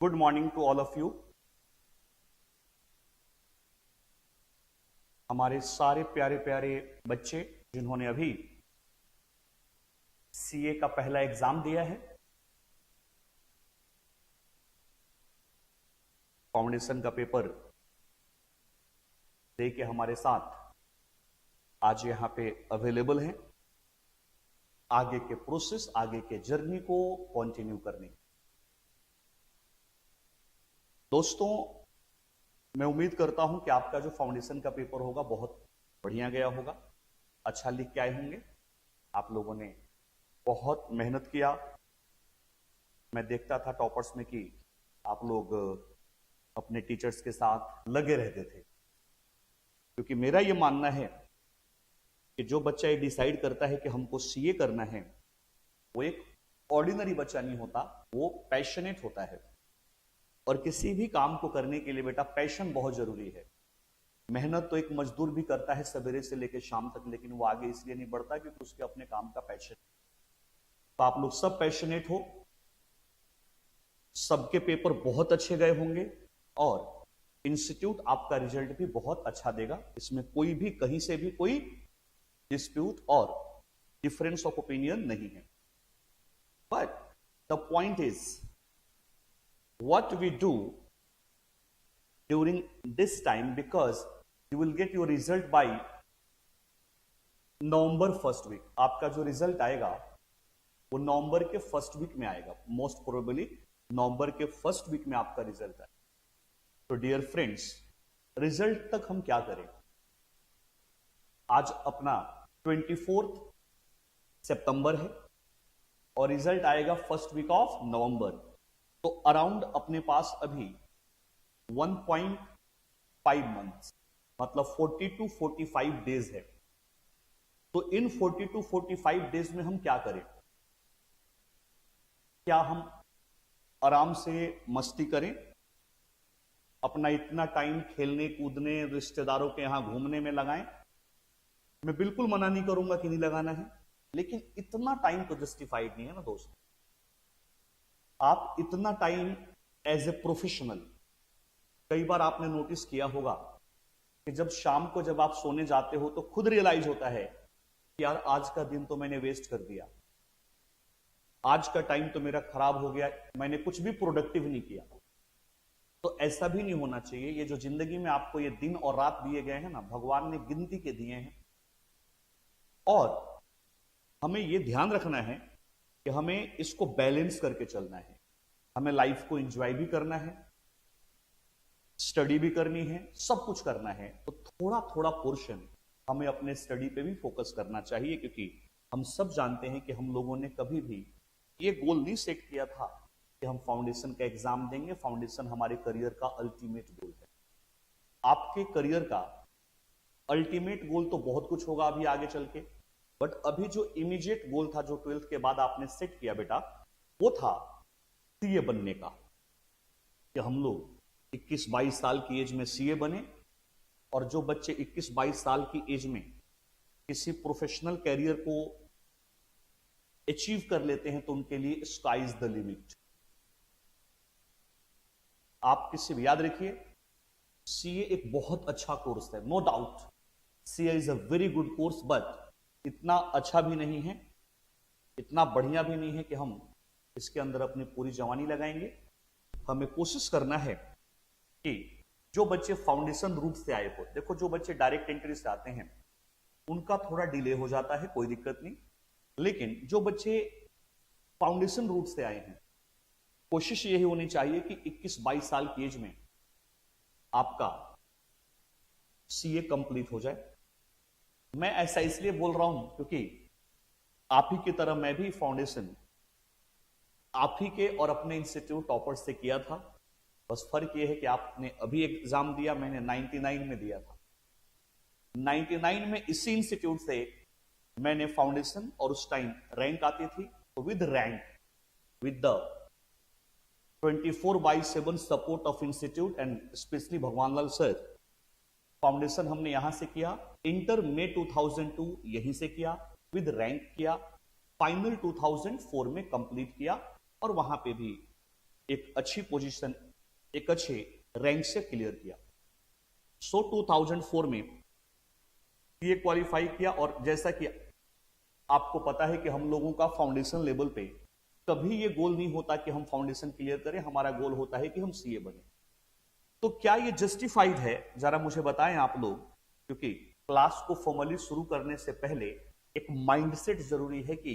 Good morning to all of you. हमारे सारे प्यारे प्यारे बच्चे जिन्होंने अभी सीए का पहला एग्जाम दिया है, फाउंडेशन का पेपर दे के हमारे साथ आज यहां पे अवेलेबल हैं, आगे के प्रोसेस, आगे के जर्नी को कंटिन्यू करने। दोस्तों, मैं उम्मीद करता हूं कि आपका जो फाउंडेशन का पेपर होगा बहुत बढ़िया गया होगा, अच्छा लिख के आए होंगे। आप लोगों ने बहुत मेहनत किया। मैं देखता था टॉपर्स में कि आप लोग अपने टीचर्स के साथ लगे रहते थे, क्योंकि मेरा यह मानना है कि जो बच्चा ये डिसाइड करता है कि हमको सीए करना है, वो एक ऑर्डिनरी बच्चा नहीं होता, वो पैशनेट होता है। और किसी भी काम को करने के लिए बेटा पैशन बहुत जरूरी है। मेहनत तो एक मजदूर भी करता है सवेरे से लेकर शाम तक, लेकिन वो आगे इसलिए नहीं बढ़ता क्योंकि उसके अपने काम का पैशन। तो आप लोग सब पैशनेट हो, सबके पेपर बहुत अच्छे गए होंगे और इंस्टीट्यूट आपका रिजल्ट भी बहुत अच्छा देगा। इसमें कोई भी कहीं से भी कोई डिस्प्यूट और डिफरेंस ऑफ ओपिनियन नहीं है। But the point is what we do during this time, because you will get your result by November first week. आपका जो रिजल्ट आएगा वो नवंबर के फर्स्ट वीक में आएगा, मोस्ट प्रोबेबली नवंबर के फर्स्ट वीक में आपका रिजल्ट आएगा। तो डियर फ्रेंड्स, रिजल्ट तक हम क्या करें? आज अपना 24 सितंबर है और रिजल्ट आएगा फर्स्ट वीक ऑफ नवंबर। तो अराउंड अपने पास अभी 1.5 मंथ्स, मतलब 40 to 45 डेज है। तो इन 40 to 45 डेज में हम क्या करें? क्या हम आराम से मस्ती करें, अपना इतना टाइम खेलने कूदने, रिश्तेदारों के यहां घूमने में लगाएं? मैं बिल्कुल मना नहीं करूंगा कि नहीं लगाना है, लेकिन इतना टाइम तो जस्टिफाइड नहीं है ना दोस्त। आप इतना टाइम एज ए प्रोफेशनल, कई बार आपने नोटिस किया होगा कि जब शाम को जब आप सोने जाते हो तो खुद रियलाइज होता है कि यार आज का दिन तो मैंने वेस्ट कर दिया, आज का टाइम तो मेरा खराब हो गया, मैंने कुछ भी प्रोडक्टिव नहीं किया। तो ऐसा भी नहीं होना चाहिए। ये जो जिंदगी में आपको ये दिन और रात दिए गए हैं ना, भगवान ने गिनती के दिए हैं, और हमें ये ध्यान रखना है कि हमें इसको बैलेंस करके चलना है। हमें लाइफ को एंजॉय भी करना है, स्टडी भी करनी है, सब कुछ करना है। तो थोड़ा थोड़ा पोर्शन हमें अपने स्टडी पे भी फोकस करना चाहिए, क्योंकि हम सब जानते हैं कि हम लोगों ने कभी भी ये गोल नहीं सेट किया था कि हम फाउंडेशन का एग्जाम देंगे। फाउंडेशन हमारे करियर का अल्टीमेट गोल है। आपके करियर का अल्टीमेट गोल तो बहुत कुछ होगा अभी आगे चल के, बट अभी जो इमीडिएट गोल था, जो 12th के बाद आपने सेट किया बेटा, वो था सीए बनने का। कि हम लोग 21-22 साल की एज में सीए बने, और जो बच्चे 21-22 साल की एज में किसी प्रोफेशनल कैरियर को अचीव कर लेते हैं तो उनके लिए स्काई इज द लिमिट। आप किसी भी याद रखिए, सीए एक बहुत अच्छा कोर्स है, no doubt. CA is a very good course, but इतना अच्छा भी नहीं है, इतना बढ़िया भी नहीं है कि हम इसके अंदर अपनी पूरी जवानी लगाएंगे। हमें कोशिश करना है कि जो बच्चे फाउंडेशन रूट से आए हो, देखो जो बच्चे डायरेक्ट एंट्री से आते हैं उनका थोड़ा डिले हो जाता है, कोई दिक्कत नहीं, लेकिन जो बच्चे फाउंडेशन रूट से आए हैं, कोशिश यही होनी चाहिए कि 21-22 साल की एज में आपका सीए कंप्लीट हो जाए। मैं ऐसा इसलिए बोल रहा हूं क्योंकि आप ही की तरह मैं भी फाउंडेशन आप ही के और अपने इंस्टीट्यूट टॉपर से किया था। बस फर्क यह है कि आपने अभी एग्जाम दिया, मैंने 99 में दिया था। 99 में इसी इंस्टीट्यूट से मैंने फाउंडेशन, और उस टाइम रैंक आती थी, तो with rank, with the 24/7 support of institute and specially भगवान लाल सर, फाउंडेशन हमने यहां से किया। इंटर में 2002 यहीं से किया, विद रैंक किया, फाइनल 2004 में कंप्लीट किया, और वहां पे भी एक अच्छी पोजीशन, एक अच्छे रैंक से क्लियर किया। सो 2004 में सीए क्वालिफाई किया, और जैसा कि आपको पता है कि हम लोगों का फाउंडेशन लेवल पे कभी ये गोल नहीं होता कि हम फाउंडेशन क्लियर करें, हमारा गोल होता है कि हम सीए बने। तो क्या ये जस्टिफाइड है, जरा मुझे बताएं आप लोग, क्योंकि क्लास को फॉर्मली शुरू करने से पहले एक माइंडसेट जरूरी है कि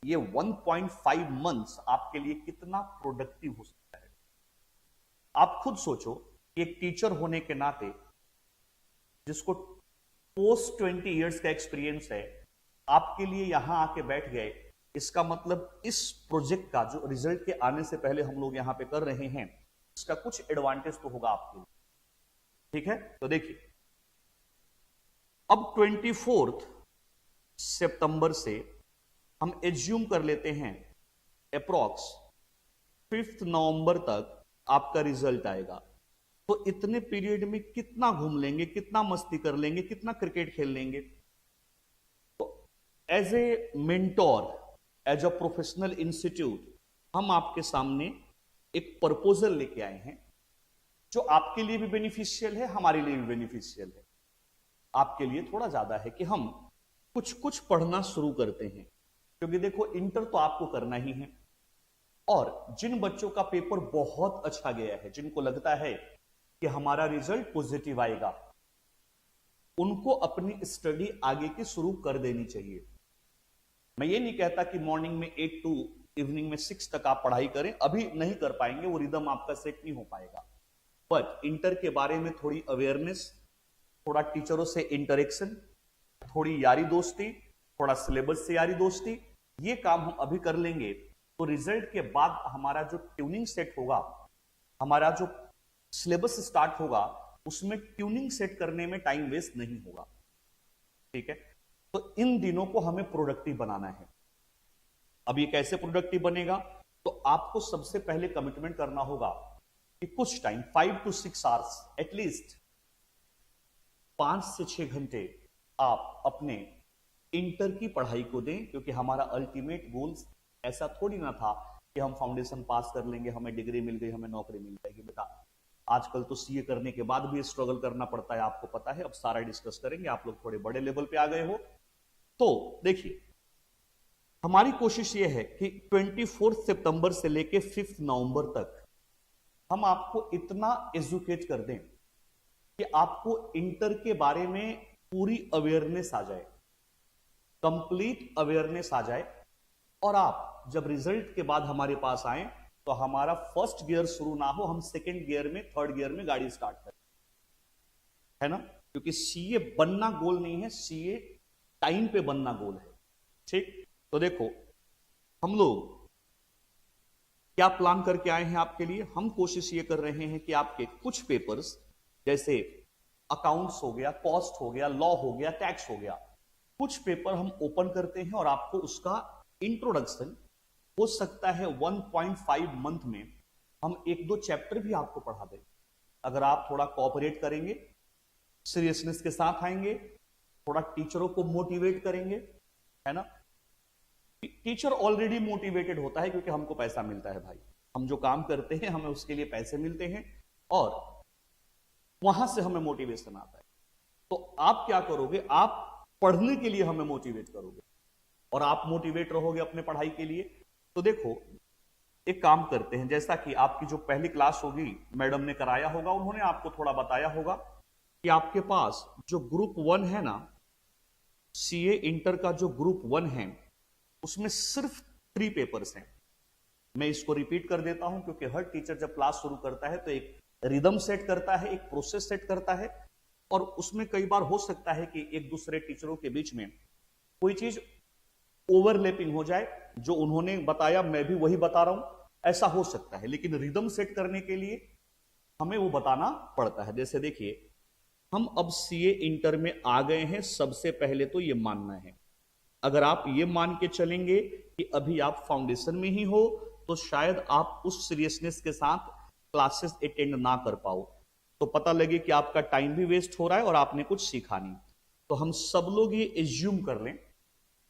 ये 1.5 मंथ्स आपके लिए कितना प्रोडक्टिव हो सकता है। आप खुद सोचो कि एक टीचर होने के नाते जिसको पोस्ट 20 इयर्स का एक्सपीरियंस है, आपके लिए यहां आके बैठ गए, इसका मतलब इस प्रोजेक्ट का जो रिजल्ट के आने से पहले हम लोग यहां पे कर रहे हैं, इसका कुछ एडवांटेज तो होगा आपके लिए। ठीक है, तो देखिए अब 24 सितंबर से हम एज्यूम कर लेते हैं अप्रॉक्स 5 नवंबर तक आपका रिजल्ट आएगा। तो इतने पीरियड में कितना घूम लेंगे, कितना मस्ती कर लेंगे, कितना क्रिकेट खेल लेंगे। तो as a mentor, as a professional institute, हम आपके सामने एक प्रपोजल लेके आए हैं जो आपके लिए भी बेनिफिशियल है, हमारे लिए भी बेनिफिशियल है। आपके लिए थोड़ा ज्यादा है कि हम कुछ कुछ पढ़ना शुरू करते हैं, क्योंकि देखो इंटर तो आपको करना ही है, और जिन बच्चों का पेपर बहुत अच्छा गया है, जिनको लगता है कि हमारा रिजल्ट पॉजिटिव आएगा, उनको अपनी स्टडी आगे की शुरू कर देनी चाहिए। मैं ये नहीं कहता कि मॉर्निंग में 8 टू इवनिंग में 6 तक आप पढ़ाई करें, अभी नहीं कर पाएंगे, वो रिदम आपका सेट नहीं हो पाएगा। बट इंटर के बारे में थोड़ी अवेयरनेस, थोड़ा टीचरों से इंटरेक्शन, थोड़ी यारी दोस्ती, थोड़ा सिलेबस से यारी दोस्ती, ये काम हम अभी कर लेंगे तो रिजल्ट के बाद हमारा जो ट्यूनिंग सेट होगा, हमारा जो सिलेबस स्टार्ट होगा, उसमें ट्यूनिंग सेट करने में टाइम वेस्ट नहीं होगा। ठीक है, तो इन दिनों को हमें प्रोडक्टिव बनाना है। अब ये कैसे प्रोडक्टिव बनेगा, तो आपको सबसे पहले कमिटमेंट करना होगा कि कुछ टाइम 5 to 6 आवर्स, एटलीस्ट 5 से 6 घंटे आप अपने इंटर की पढ़ाई को दें, क्योंकि हमारा अल्टीमेट गोल्स ऐसा थोड़ी ना था कि हम फाउंडेशन पास कर लेंगे, हमें डिग्री मिल गई, हमें नौकरी मिल जाएगी। बेटा आजकल तो सीए करने के बाद भी स्ट्रगल करना पड़ता है, आपको पता है। अब सारा डिस्कस करेंगे, आप लोग थोड़े बड़े लेवल पे आ गए हो। तो देखिए हमारी कोशिश यह है कि 24 सितंबर से लेके 5 नवंबर तक हम आपको इतना एजुकेट कर दें कि आपको इंटर के बारे में पूरी अवेयरनेस आ जाए, कंप्लीट अवेयरनेस आ जाए, और आप जब रिजल्ट के बाद हमारे पास आए तो हमारा फर्स्ट गियर शुरू ना हो, हम सेकंड गियर में, थर्ड गियर में गाड़ी स्टार्ट करें, है ना। क्योंकि सीए बनना गोल नहीं है, सीए टाइम पे बनना गोल है। ठीक, तो देखो हम लोग क्या प्लान करके आए हैं आपके लिए। हम कोशिश ये कर रहे हैं कि आपके कुछ पेपर्स, जैसे अकाउंट्स हो गया, कॉस्ट हो गया, लॉ हो गया, टैक्स हो गया, कुछ पेपर हम ओपन करते हैं और आपको उसका इंट्रोडक्शन, हो सकता है 1.5 मंथ में हम 1-2 चैप्टर भी आपको पढ़ा दें। अगर आप थोड़ा कोऑपरेट करेंगे, सीरियसनेस के साथ आएंगे, थोड़ा टीचरों को मोटिवेट करेंगे, है ना। टीचर ऑलरेडी मोटिवेटेड होता है क्योंकि हमको पैसा मिलता है भाई, हम जो काम करते हैं हमें उसके लिए पैसे मिलते हैं, और वहां से हमें मोटिवेशन आता है। तो आप क्या करोगे, आप पढ़ने के लिए हमें मोटिवेट करोगे, और आप मोटिवेट रहोगे अपने पढ़ाई के लिए। तो देखो एक काम करते हैं, जैसा कि आपकी जो पहली क्लास होगी मैडम ने कराया होगा, उन्होंने आपको थोड़ा बताया होगा कि आपके पास जो ग्रुप 1 है ना, सीए इंटर का जो ग्रुप 1 है, उसमें सिर्फ 3 पेपर्स हैं। मैं इसको रिपीट कर देता हूं क्योंकि हर टीचर जब क्लास शुरू करता है तो एक रिदम सेट करता है, एक प्रोसेस सेट करता है, और उसमें कई बार हो सकता है कि एक दूसरे टीचरों के बीच में कोई चीज ओवरलैपिंग हो जाए, जो उन्होंने बताया मैं भी वही बता रहा हूं, ऐसा हो सकता है। लेकिन रिदम सेट करने के लिए हमें वो बताना पड़ता है। जैसे देखिए हम अब सीए इंटर में आ गए हैं, सबसे पहले तो ये मानना है, अगर आप ये मान के चलेंगे कि अभी आप फाउंडेशन में ही हो, तो शायद आप उस सीरियसनेस के साथ क्लासेस अटेंड ना कर पाओ, तो पता लगे कि आपका टाइम भी वेस्ट हो रहा है और आपने कुछ सीखा नहीं। तो हम सब लोग ये एज्यूम कर लें,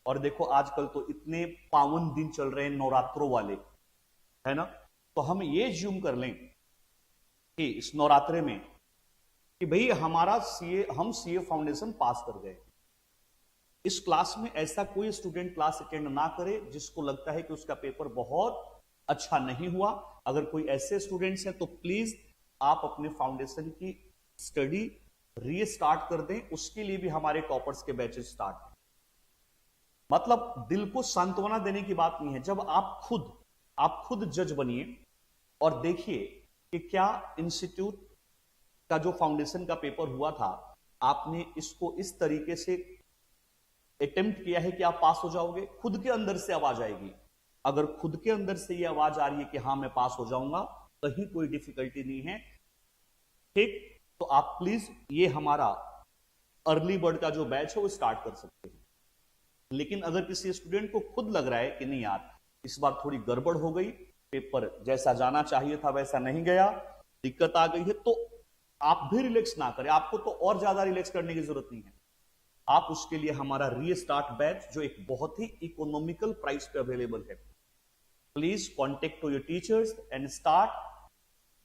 और देखो आजकल तो इतने पावन दिन चल रहे हैं नवरात्रों वाले, है ना, तो हम ये ज्यूम कर लें कि इस नवरात्रे में कि भाई हमारा हम सीए फाउंडेशन पास कर गए। इस क्लास में ऐसा कोई स्टूडेंट क्लास अटेंड ना करे जिसको लगता है कि उसका पेपर बहुत अच्छा नहीं हुआ। अगर कोई ऐसे स्टूडेंट्स हैं तो प्लीज आप अपने फाउंडेशन की स्टडी रीस्टार्ट कर दें। उसके लिए भी हमारे टॉपर्स के बैचेस स्टार्ट हैं। मतलब दिल को सांत्वना देने की बात नहीं है। जब आप खुद जज बनिए और देखिए कि क्या इंस्टीट्यूट का जो फाउंडेशन का पेपर हुआ था, आपने इसको इस तरीके से अटेम्प्ट किया है कि आप पास हो जाओगे। खुद के अंदर से आवाज आएगी। अगर खुद के अंदर से ये आवाज आ रही है कि हाँ मैं पास हो जाऊंगा, कहीं कोई डिफिकल्टी नहीं है, ठीक, तो आप प्लीज ये हमारा अर्ली बर्ड का जो बैच है वो स्टार्ट कर सकते हैं। लेकिन अगर किसी स्टूडेंट को खुद लग रहा है कि नहीं यार इस बार थोड़ी गड़बड़ हो गई, पेपर जैसा जाना चाहिए था वैसा नहीं गया, दिक्कत आ गई है, तो आप भी रिलैक्स ना करें। आपको तो और ज्यादा रिलैक्स करने की जरूरत नहीं है। आप उसके लिए हमारा रीस्टार्ट बैच जो एक बहुत ही इकोनॉमिकल प्राइस पे अवेलेबल है, please contact to your teachers and start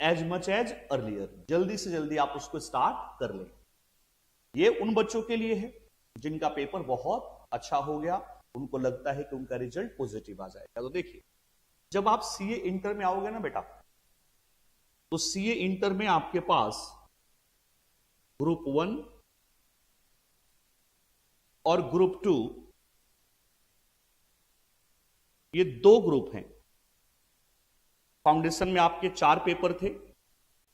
as much as earlier. जल्दी से जल्दी आप उसको स्टार्ट कर लें। ये उन बच्चों के लिए है जिनका पेपर बहुत अच्छा हो गया, उनको लगता है कि उनका रिजल्ट पॉजिटिव आ जाएगा। तो देखिए, जब आप सीए इंटर में आओगे ना बेटा, तो सीए इंटर में आपके पास ग्रुप 1 और ग्रुप 2 ये 2 ग्रुप हैं। फाउंडेशन में आपके 4 पेपर थे।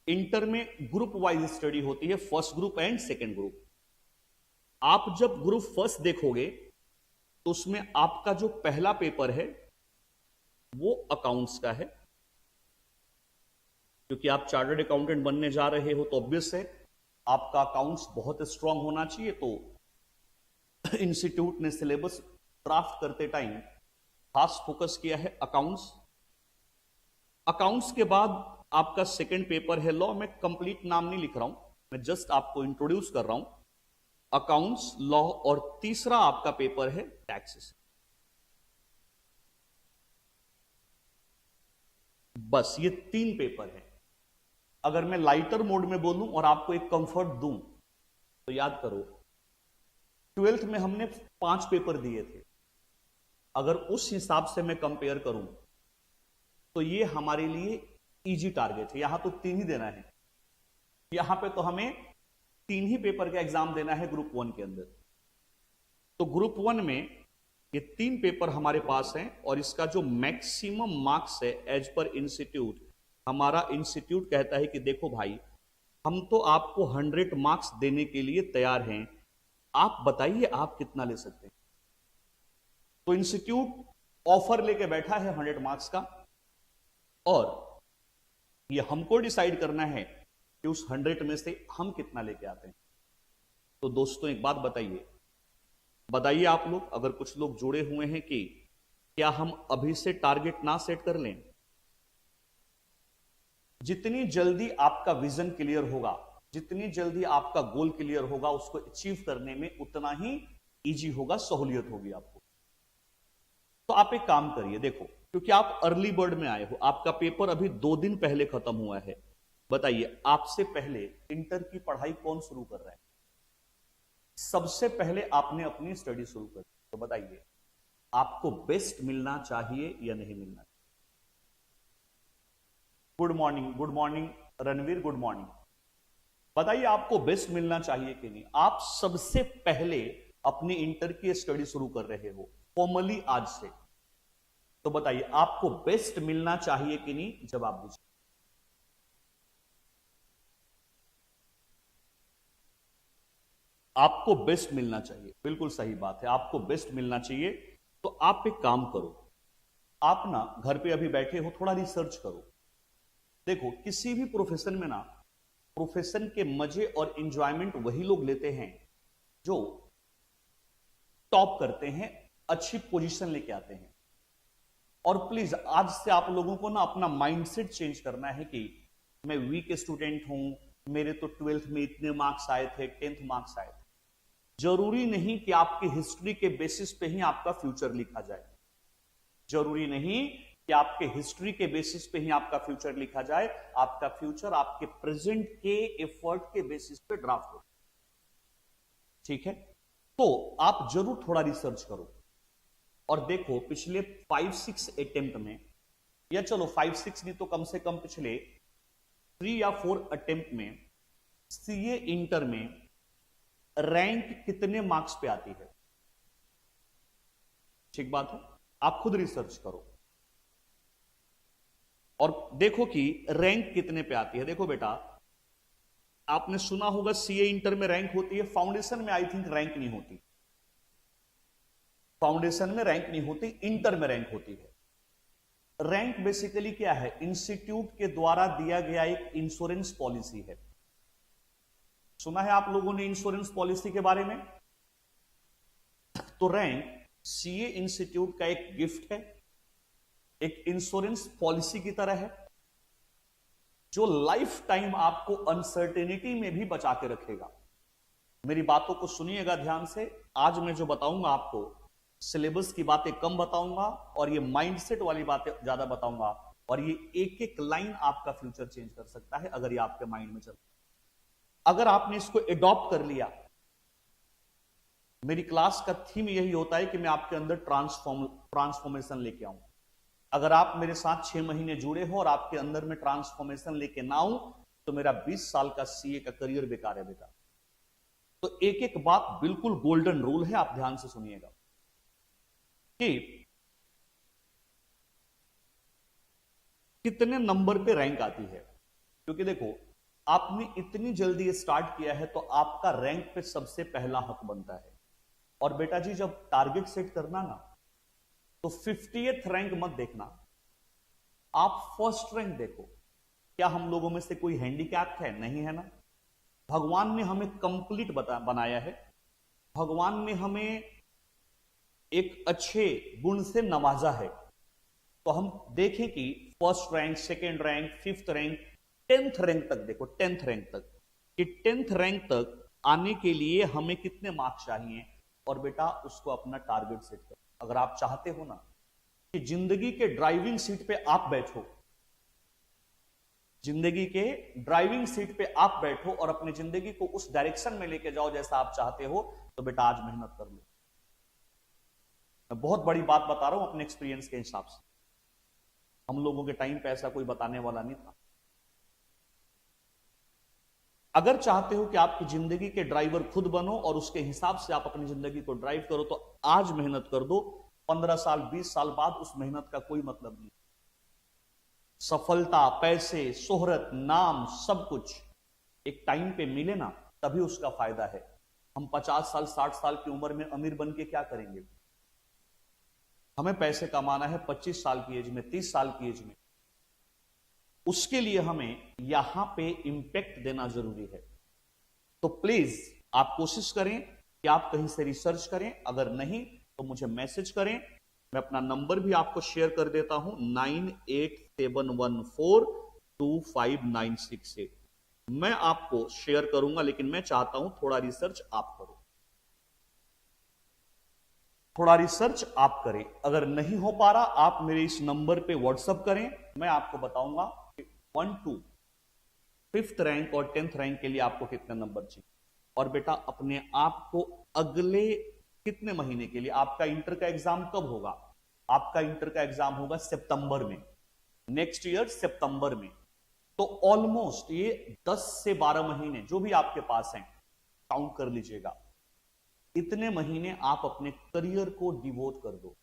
इंटर में ग्रुप वाइज स्टडी होती है, first group and second group. आप जब ग्रुप फर्स्ट देखोगे तो उसमें आपका जो पहला पेपर है वो अकाउंट्स का है। क्योंकि आप चार्टर्ड अकाउंटेंट बनने जा रहे हो तो ऑब्वियस है आपका अकाउंट्स बहुत स्ट्रांग होना चाहिए। तो इंस्टीट्यूट ने सिलेबस ड्राफ्ट करते टाइम खास फोकस किया है अकाउंट्स। अकाउंट्स के बाद आपका सेकंड पेपर है लॉ। मैं कंप्लीट नाम नहीं लिख रहा हूं, मैं जस्ट आपको इंट्रोड्यूस कर रहा हूं। अकाउंट्स, लॉ और तीसरा आपका पेपर है टैक्सेस। बस ये 3 पेपर हैं। अगर मैं लाइटर मोड में बोलूं और आपको एक कंफर्ट दूं तो याद करो 12th में हमने 5 पेपर दिए थे। अगर उस हिसाब से मैं कंपेयर करूं तो ये हमारे लिए इजी टारगेट है। यहां तो 3 ही देना है। यहां पे तो हमें 3 ही पेपर का एग्जाम देना है ग्रुप 1 के अंदर। तो ग्रुप 1 में ये 3 पेपर हमारे पास हैं और इसका जो मैक्सिमम मार्क्स है एज पर इंस्टीट्यूट, हमारा इंस्टीट्यूट कहता है कि देखो भाई हम तो आपको 100 मार्क्स देने के लिए तैयार हैं, आप बताइए आप कितना ले सकते हैं। तो इंस्टीट्यूट ऑफर लेके बैठा है 100 मार्क्स का और ये हमको डिसाइड करना है कि उस 100 में से हम कितना लेके आते हैं। तो दोस्तों एक बात बताइए आप लोग, अगर कुछ लोग जुड़े हुए हैं कि क्या हम अभी से टारगेट ना सेट कर लें? जितनी जल्दी आपका विजन क्लियर होगा, जितनी जल्दी आपका गोल क्लियर होगा, उसको अचीव करने में उतना ही इजी होगा, सहूलियत होगी आपको। तो आप एक काम करिए, देखो क्योंकि आप अर्ली बर्ड में आए हो, आपका पेपर अभी 2 दिन पहले खत्म हुआ है। बताइए आपसे पहले इंटर की पढ़ाई कौन शुरू कर रहा है? सबसे पहले आपने अपनी स्टडी शुरू कर दी। तो बताइए आपको बेस्ट मिलना चाहिए या नहीं मिलना चाहिए? Good morning Ranveer, good morning. बताइए आपको बेस्ट मिलना चाहिए कि नहीं? आप सबसे पहले अपनी इंटर की स्टडी शुरू कर रहे हो फॉर्मली आज से। तो बताइए आपको बेस्ट मिलना चाहिए कि नहीं? जवाब दीजिए। आपको बेस्ट मिलना चाहिए, बिल्कुल सही बात है, आपको बेस्ट मिलना चाहिए। तो आप एक काम करो, आप ना घर पे अभी बैठे हो, थोड़ा रिसर्च करो। देखो किसी भी प्रोफेशन में ना, प्रोफेशन के मजे और एंजॉयमेंट वही लोग लेते हैं जो टॉप करते हैं, अच्छी पोजीशन लेके आते हैं। और प्लीज आज से आप लोगों को ना अपना माइंडसेट चेंज करना है कि मैं वीक स्टूडेंट हूं, मेरे तो 12th में इतने मार्क्स आए थे, 10th मार्क्स आए थे। जरूरी नहीं कि आपकी हिस्ट्री के बेसिस पे ही आपका फ्यूचर लिखा जाए। जरूरी नहीं कि आपके हिस्ट्री के बेसिस पे ही आपका फ्यूचर लिखा जाए। आपका फ्यूचर आपके प्रेजेंट के एफर्ट के बेसिस पे ड्राफ्ट हो, ठीक है। तो आप जरूर थोड़ा रिसर्च करो और देखो पिछले 5-6 अटेम्प्ट में, या चलो 5-6 नहीं तो कम से कम पिछले 3 या 4 अटेम्प्ट में सीए इंटर में रैंक कितने मार्क्स पे आती है। ठीक बात है, आप खुद रिसर्च करो और देखो कि रैंक कितने पे आती है। देखो बेटा, आपने सुना होगा सीए इंटर में रैंक होती है, फाउंडेशन में आई थिंक रैंक नहीं होती। फाउंडेशन में रैंक नहीं होती, इंटर में रैंक होती है। रैंक बेसिकली क्या है, इंस्टीट्यूट के द्वारा दिया गया एक इंश्योरेंस पॉलिसी है। सुना है आप लोगों ने इंश्योरेंस पॉलिसी के बारे में? तो रैंक सीए इंस्टीट्यूट का एक गिफ्ट है, एक इंश्योरेंस पॉलिसी की तरह है, जो लाइफ टाइम आपको अनसर्टेनिटी में भी बचा के रखेगा। मेरी बातों को सुनिएगा ध्यान से। आज मैं जो बताऊंगा आपको, सिलेबस की बातें कम बताऊंगा और ये माइंडसेट वाली बातें ज्यादा बताऊंगा, और ये एक एक लाइन आपका फ्यूचर चेंज कर सकता है अगर ये आपके माइंड में चलता है। अगर आपने इसको एडॉप्ट कर लिया, मेरी क्लास का थीम यही होता है कि मैं आपके अंदर ट्रांसफॉर्मेशन लेके आऊं। अगर आप मेरे साथ 6 महीने जुड़े हो और आपके अंदर में ट्रांसफॉर्मेशन लेके ना आऊं तो मेरा 20 साल का सीए का करियर बेकार है बेटा। तो एक एक बात बिल्कुल गोल्डन रूल है, आप ध्यान से सुनिएगा कि कितने नंबर पे रैंक आती है। क्योंकि देखो, आपने इतनी जल्दी स्टार्ट किया है तो आपका रैंक पे सबसे पहला हक बनता है। और बेटा जी, जब टारगेट सेट करना ना, तो 50th रैंक मत देखना, आप फर्स्ट रैंक देखो। क्या हम लोगों में से कोई हैंडीकैप है? नहीं है ना। भगवान ने हमें कंप्लीट बनाया है। भगवान ने हमें एक अच्छे गुण से नवाजा है। तो हम देखें कि first rank, second rank, 5th rank, 10th rank तक देखो, 10th रैंक तक, कि 10th रैंक तक आने के लिए हमें कितने मार्क्स चाहिए, और बेटा उसको अपना टारगेट सेट करो। अगर आप चाहते हो ना कि जिंदगी के ड्राइविंग सीट पे आप बैठो, जिंदगी के ड्राइविंग सीट पे आप बैठो और अपनी जिंदगी को उस डायरेक्शन में लेके जाओ जैसा आप चाहते हो, तो बेटा आज मेहनत कर लो। मैं बहुत बड़ी बात बता रहा हूं अपने एक्सपीरियंस के हिसाब से। हम लोगों के टाइम पे ऐसा कोई बताने वाला नहीं था। अगर चाहते हो कि आपकी जिंदगी के ड्राइवर खुद बनो और उसके हिसाब से आप अपनी जिंदगी को ड्राइव करो, तो आज मेहनत कर दो। 15 साल 20 साल बाद उस मेहनत का कोई मतलब नहीं। सफलता, पैसे, शोहरत, नाम, सब कुछ एक टाइम पे मिले ना, तभी उसका फायदा है। हम 50 साल 60 साल की उम्र में अमीर बन के क्या करेंगे? हमें पैसे कमाना है 25 साल की एज में, 30 साल की एज में। उसके लिए हमें यहां पे इंपैक्ट देना जरूरी है। तो प्लीज आप कोशिश करें कि आप कहीं से रिसर्च करें, अगर नहीं तो मुझे मैसेज करें। मैं अपना नंबर भी आपको शेयर कर देता हूं, 9871425968। मैं आपको शेयर करूंगा, लेकिन मैं चाहता हूं थोड़ा रिसर्च आप करो, थोड़ा रिसर्च आप करें। अगर नहीं हो पा रहा, आप मेरे इस नंबर पे व्हाट्सएप करें, मैं आपको बताऊंगा 1 to 5th रैंक और 10th रैंक के लिए आपको कितने नंबर चाहिए। और बेटा अपने आप को अगले कितने महीने के लिए, आपका इंटर का एग्जाम कब होगा? आपका इंटर का एग्जाम होगा सितंबर में, नेक्स्ट ईयर सितंबर में। तो ऑलमोस्ट ये 10 से 12 महीने जो भी आपके पास हैं, काउंट कर लीजिएगा। इतने महीने आप अपने करियर को डिवोट कर दो,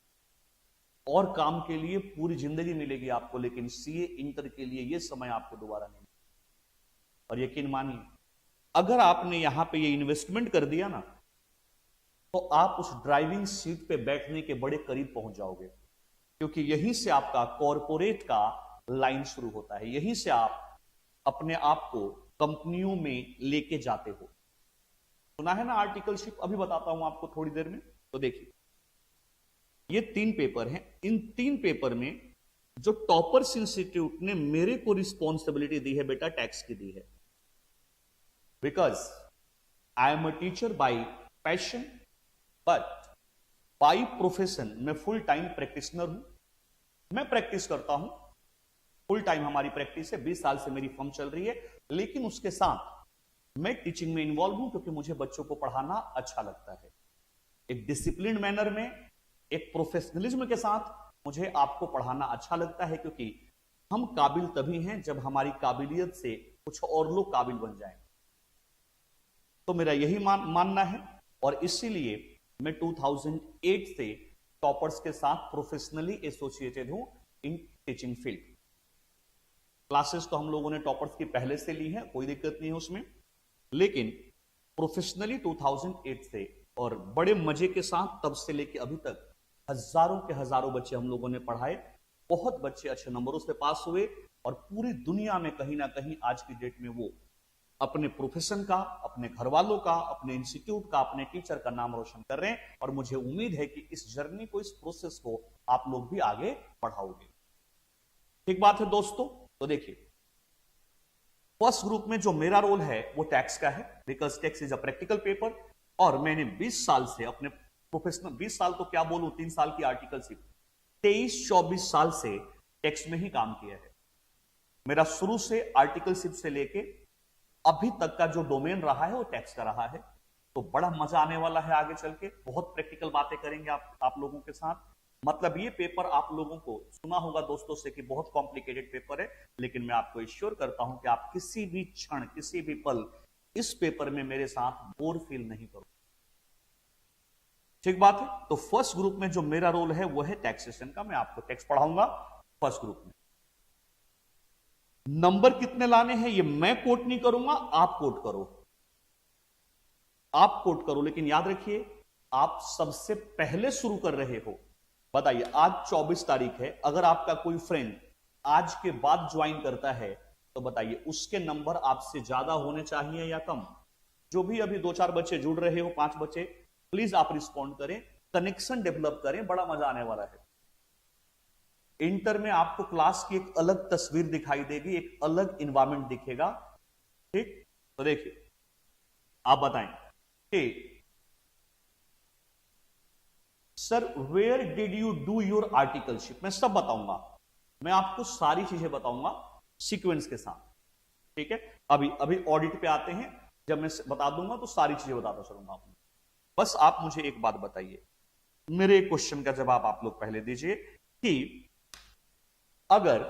और काम के लिए पूरी जिंदगी मिलेगी आपको, लेकिन सीए इंटर के लिए यह समय आपको दोबारा नहीं मिलेगा। और यकीन मानिए, अगर आपने यहां पे ये इन्वेस्टमेंट कर दिया ना, तो आप उस ड्राइविंग सीट पे बैठने के बड़े करीब पहुंच जाओगे। क्योंकि यहीं से आपका कॉरपोरेट का लाइन शुरू होता है, यहीं से आप अपने आप को कंपनियों में लेके जाते हो। सुना है ना आर्टिकलशिप? अभी बताता हूं आपको थोड़ी देर में। तो देखिए, ये 3 पेपर हैं। इन 3 पेपर में जो टॉपर्स इंस्टीट्यूट ने मेरे को रिस्पॉन्सिबिलिटी दी है बेटा, टैक्स की दी है। Because I am a teacher bye passion, but by profession मैं फुल टाइम प्रैक्टिशनर हूं। मैं प्रैक्टिस करता हूं, फुल टाइम हमारी प्रैक्टिस है, 20 साल से मेरी फर्म चल रही है, लेकिन उसके साथ मैं टीचिंग में इन्वॉल्व हूं क्योंकि मुझे बच्चों को पढ़ाना अच्छा लगता है। एक डिसिप्लिन मैनर में, एक प्रोफेशनलिज्म के साथ मुझे आपको पढ़ाना अच्छा लगता है, क्योंकि हम काबिल तभी हैं जब हमारी काबिलियत से कुछ और लोग काबिल बन जाएं। तो मेरा यही मानना है, और इसीलिए मैं 2008 से टॉपर्स के साथ प्रोफेशनली एसोसिएटेड हूं इन टीचिंग फील्ड। क्लासेस तो हम लोगों ने टॉपर्स की पहले से ली है, कोई दिक्कत नहीं है उसमें, लेकिन प्रोफेशनली 2008 से, और बड़े मजे के साथ तब से लेके अभी तक हजारों के हजारों बच्चे हम लोगों ने पढ़ाए, बहुत बच्चे अच्छे नंबरों से पास हुए, और पूरी दुनिया में कहीं ना कहीं आज की डेट में वो अपने प्रोफेशन का, अपने घर वालों का, अपने इंस्टीट्यूट का, अपने टीचर का नाम रोशन कर रहे हैं। और मुझे उम्मीद है कि इस जर्नी को, इस प्रोसेस को आप लोग भी आगे बढ़ाओगे। ठीक बात है दोस्तों। तो देखिए, फर्स्ट ग्रुप में जो मेरा रोल है वो टैक्स का है, because tax is a practical paper, और मैंने 20 साल से अपने प्रोफेशनल, 20 साल तो क्या बोलूं, 3 साल की आर्टिकलशिप, 23-24 साल से टैक्स में ही काम किया है। मेरा शुरू से आर्टिकलशिप से लेके अभी तक का जो डोमेन रहा है वो टैक्स का रहा है। तो बड़ा मजा आने वाला है आगे चल के, बहुत प्रैक्टिकल बातें करेंगे आप लोगों के साथ। मतलब ये पेपर आप लोगों को सुना होगा दोस्तों से कि बहुत कॉम्प्लिकेटेड पेपर है, लेकिन मैं आपको एश्योर करता हूं कि आप किसी भी क्षण, किसी भी पल इस पेपर में मेरे साथ बोर फील नहीं करो। ठीक बात है। तो फर्स्ट ग्रुप में जो मेरा रोल है वो है टैक्सेशन का, मैं आपको टैक्स पढ़ाऊंगा फर्स्ट ग्रुप में। नंबर कितने लाने हैं ये मैं कोट नहीं करूंगा, आप कोट करो, आप कोट करो, लेकिन याद रखिए आप सबसे पहले शुरू कर रहे हो। बताइए, आज 24 तारीख है, अगर आपका कोई फ्रेंड आज के बाद ज्वाइन करता है तो बताइए उसके नंबर आपसे ज्यादा होने चाहिए या कम? जो भी अभी 2-4 बच्चे जुड़ रहे हो, 5 बच्चे, प्लीज आप रिस्पॉन्ड करें, कनेक्शन डेवलप करें, बड़ा मजा आने वाला है। इंटर में आपको क्लास की एक अलग तस्वीर दिखाई देगी, एक अलग इन्वायरमेंट दिखेगा। ठीक, तो देखिए आप बताएं कि sir where did you do your articleship. मैं सब बताऊंगा, मैं आपको सारी चीजें बताऊंगा सीक्वेंस के साथ। ठीक है, अभी ऑडिट पे आते हैं, जब मैं बता दूंगा तो सारी चीजें बताता चलूंगा आपको। बस आप मुझे एक बात बताइए, मेरे एक क्वेश्चन का जवाब आप लोग पहले दीजिए कि अगर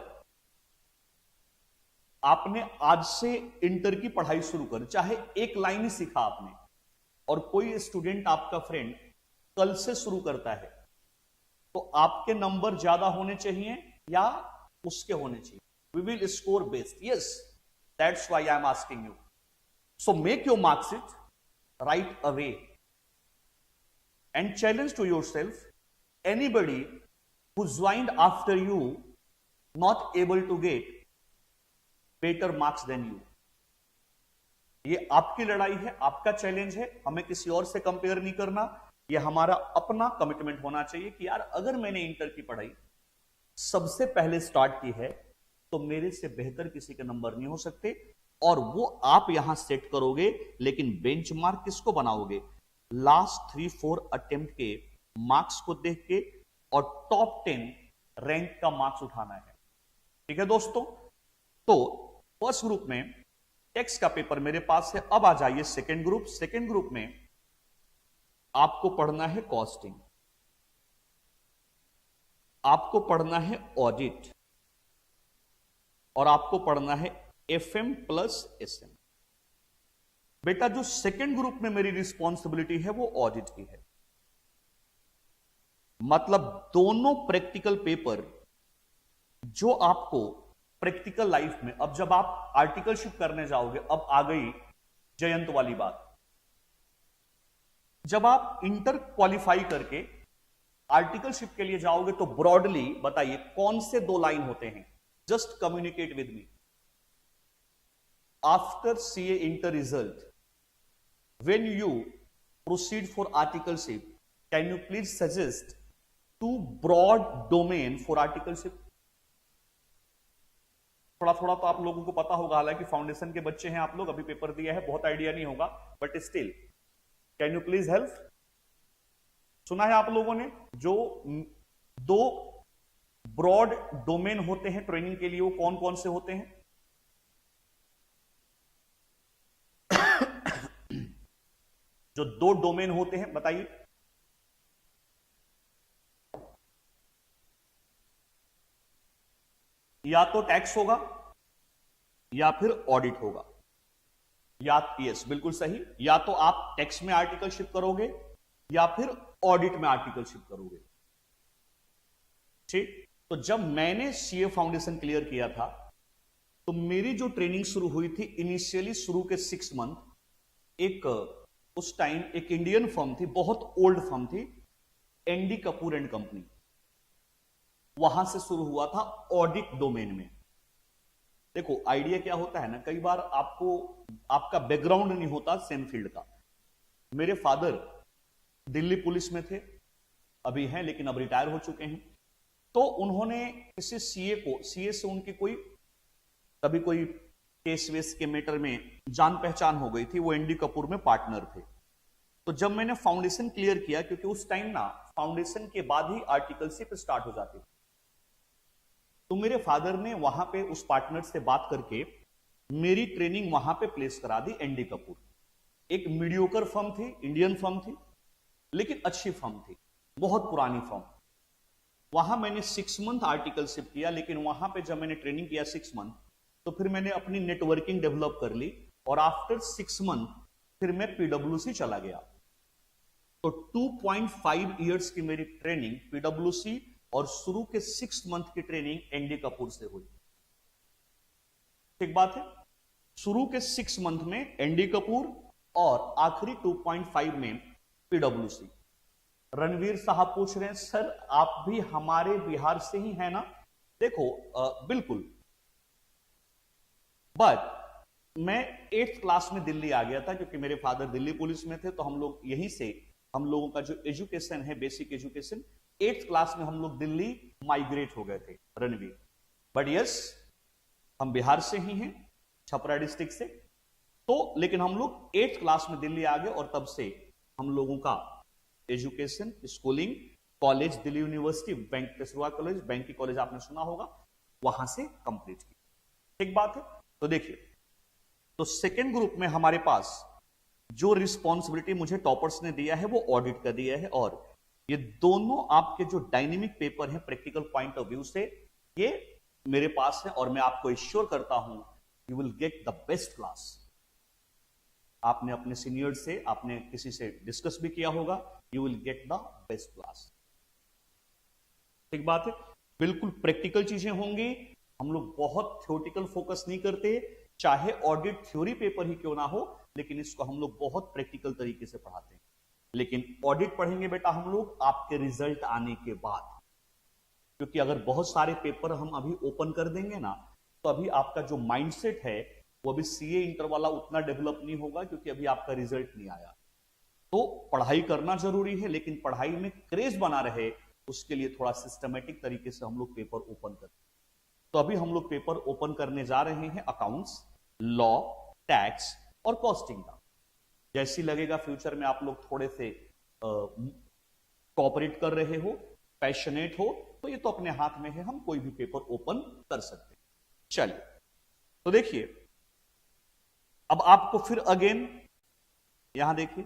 आपने आज से इंटर की पढ़ाई शुरू कर, चाहे एक लाइन ही सीखा आपने, और कोई स्टूडेंट आपका फ्रेंड कल से शुरू करता है, तो आपके नंबर ज्यादा होने चाहिए या उसके होने चाहिए? We will score best, yes, that's why I am asking you. So make your marksheet right away and challenge to yourself, anybody who joined after you not able to get better marks than you। ये आपकी लड़ाई है, आपका challenge है, हमें किसी और से कंपेयर नहीं करना। ये हमारा अपना कमिटमेंट होना चाहिए कि यार अगर मैंने इंटर की पढ़ाई सबसे पहले स्टार्ट की है तो मेरे से बेहतर किसी के नंबर नहीं हो सकते, और वो आप यहां सेट करोगे, लेकिन बेंचमार्क किसको बनाओगे? लास्ट 3-4 अटेम्प्ट के मार्क्स को देख के, और टॉप 10 रैंक का मार्क्स उठाना है। ठीक है दोस्तों, तो फर्स्ट ग्रुप में टैक्स का पेपर मेरे पास है। अब आ जाइए सेकेंड ग्रुप। सेकेंड ग्रुप में आपको पढ़ना है कॉस्टिंग, आपको पढ़ना है ऑडिट, और आपको पढ़ना है एफएम प्लस एसएम। बेटा जो सेकेंड ग्रुप में मेरी रिस्पॉन्सिबिलिटी है वो ऑडिट की है। मतलब दोनों प्रैक्टिकल पेपर जो आपको प्रैक्टिकल लाइफ में, अब जब आप आर्टिकलशिप करने जाओगे, अब आ गई जयंत वाली बात, जब आप इंटर क्वालिफाई करके आर्टिकलशिप के लिए जाओगे तो ब्रॉडली बताइए कौन से 2 लाइन होते हैं? Just communicate with me. After CA inter result, when you proceed for articleship, can you please suggest 2 broad domain for articleship? थोड़ा थोड़ा तो आप लोगों को पता होगा, हालांकि फाउंडेशन के बच्चे हैं आप लोग, अभी पेपर दिया है, बहुत आइडिया नहीं होगा, but still can you please help? सुना है आप लोगों ने जो 2 ब्रॉड डोमेन होते हैं ट्रेनिंग के लिए, वो कौन कौन से होते हैं? जो 2 डोमेन होते हैं बताइए। या तो टैक्स होगा या फिर ऑडिट होगा। या यस बिल्कुल सही, या तो आप टैक्स में आर्टिकलशिप करोगे या फिर ऑडिट में आर्टिकलशिप करोगे। ठीक, तो जब मैंने सीए फाउंडेशन क्लियर किया था तो मेरी जो ट्रेनिंग शुरू हुई थी इनिशियली, शुरू के 6 मंथ, एक उस टाइम एक इंडियन फर्म थी, बहुत ओल्ड फर्म थी, एनडी कपूर एंड कंपनी, वहां से शुरू हुआ था ऑडिट डोमेन में। देखो आइडिया क्या होता है ना, कई बार आपको आपका बैकग्राउंड नहीं होता सेम फील्ड का। मेरे फादर दिल्ली पुलिस में थे, अभी हैं लेकिन अब रिटायर हो चुके हैं। तो उन्होंने किसी सीए से उनकी कोई कभी कोई केस वेस के मैटर में जान पहचान हो गई थी, वो एनडी कपूर में पार्टनर थे। तो जब मैंने फाउंडेशन क्लियर किया, क्योंकि उस टाइम ना फाउंडेशन के बाद ही आर्टिकलशिप स्टार्ट हो जाती थी, तो मेरे फादर ने वहां पे उस पार्टनर से बात करके मेरी ट्रेनिंग वहां पे प्लेस करा दी एनडी कपूर। एक मीडियोकर फर्म थी, इंडियन फर्म थी, लेकिन अच्छी फर्म थी, बहुत पुरानी फर्म। वहां मैंने 6 मंथ आर्टिकलशिप किया, लेकिन वहां पे जब मैंने ट्रेनिंग किया 6 मंथ, तो फिर मैंने अपनी नेटवर्किंग डेवलप कर ली और आफ्टर 6 मंथ फिर मैं पीडब्ल्यूसी चला गया। तो 2.5 इयर्स की मेरी ट्रेनिंग पीडब्ल्यूसी और शुरू के 6 मंथ की ट्रेनिंग एनडी कपूर से हुई। ठीक बात है, शुरू के 6 मंथ में एनडी कपूर और आखिरी 2.5 में पीडब्ल्यूसी। रणवीर साहब पूछ रहे हैं सर आप भी हमारे बिहार से ही हैं ना? देखो बिल्कुल, बट मैं 8th क्लास में दिल्ली आ गया था, क्योंकि मेरे फादर दिल्ली पुलिस में थे। तो हम लोग यहीं से, हम लोगों का जो एजुकेशन है, बेसिक एजुकेशन, 8th क्लास में हम लोग दिल्ली माइग्रेट हो गए थे रणवीर। बट यस, हम बिहार से ही हैं, छपरा डिस्ट्रिक्ट से। तो लेकिन हम लोग 8th क्लास में दिल्ली आ गए और तब से हम लोगों का education, schooling, college Delhi university, bank Peshwa college, bank की कॉलेज आपने सुना होगा, वहां से कंप्लीट की। ठीक बात है। तो देखिए, तो सेकेंड ग्रुप में हमारे पास जो रिस्पॉन्सिबिलिटी मुझे टॉपर्स ने दिया है वो ऑडिट का दिया है, और ये दोनों आपके जो डायनेमिक पेपर हैं प्रैक्टिकल पॉइंट ऑफ व्यू से, ये मेरे पास है और मैं आपको एश्योर करता हूं you will get the best class. आपने अपने सीनियर से, आपने किसी से डिस्कस भी किया होगा, you will get the best class. ठीक बात है, बिल्कुल प्रैक्टिकल चीजें होंगी। हम लोग बहुत थ्योरेटिकल फोकस नहीं करते, चाहे ऑडिट थ्योरी पेपर ही क्यों ना हो, लेकिन इसको हम लोग बहुत प्रैक्टिकल तरीके से पढ़ाते हैं। लेकिन ऑडिट पढ़ेंगे बेटा हम लोग आपके रिजल्ट आने के बाद, क्योंकि अगर बहुत सारे पेपर हम अभी ओपन कर देंगे ना, तो अभी आपका जो माइंडसेट है वो अभी सीए इंटर वाला उतना डेवलप नहीं होगा, क्योंकि अभी आपका रिजल्ट नहीं आया। तो पढ़ाई करना जरूरी है, लेकिन पढ़ाई में क्रेज बना रहे उसके लिए थोड़ा सिस्टमेटिक तरीके से हम लोग पेपर ओपन करते हैं। तो अभी हम लोग पेपर ओपन करने जा रहे हैं अकाउंट्स, लॉ, टैक्स और कॉस्टिंग का। जैसी लगेगा फ्यूचर में आप लोग थोड़े से कोऑपरेट कर रहे हो, पैशनेट हो, तो ये तो अपने हाथ में है, हम कोई भी पेपर ओपन कर सकते हैं। चलिए, तो देखिए अब आपको फिर अगेन यहां देखिए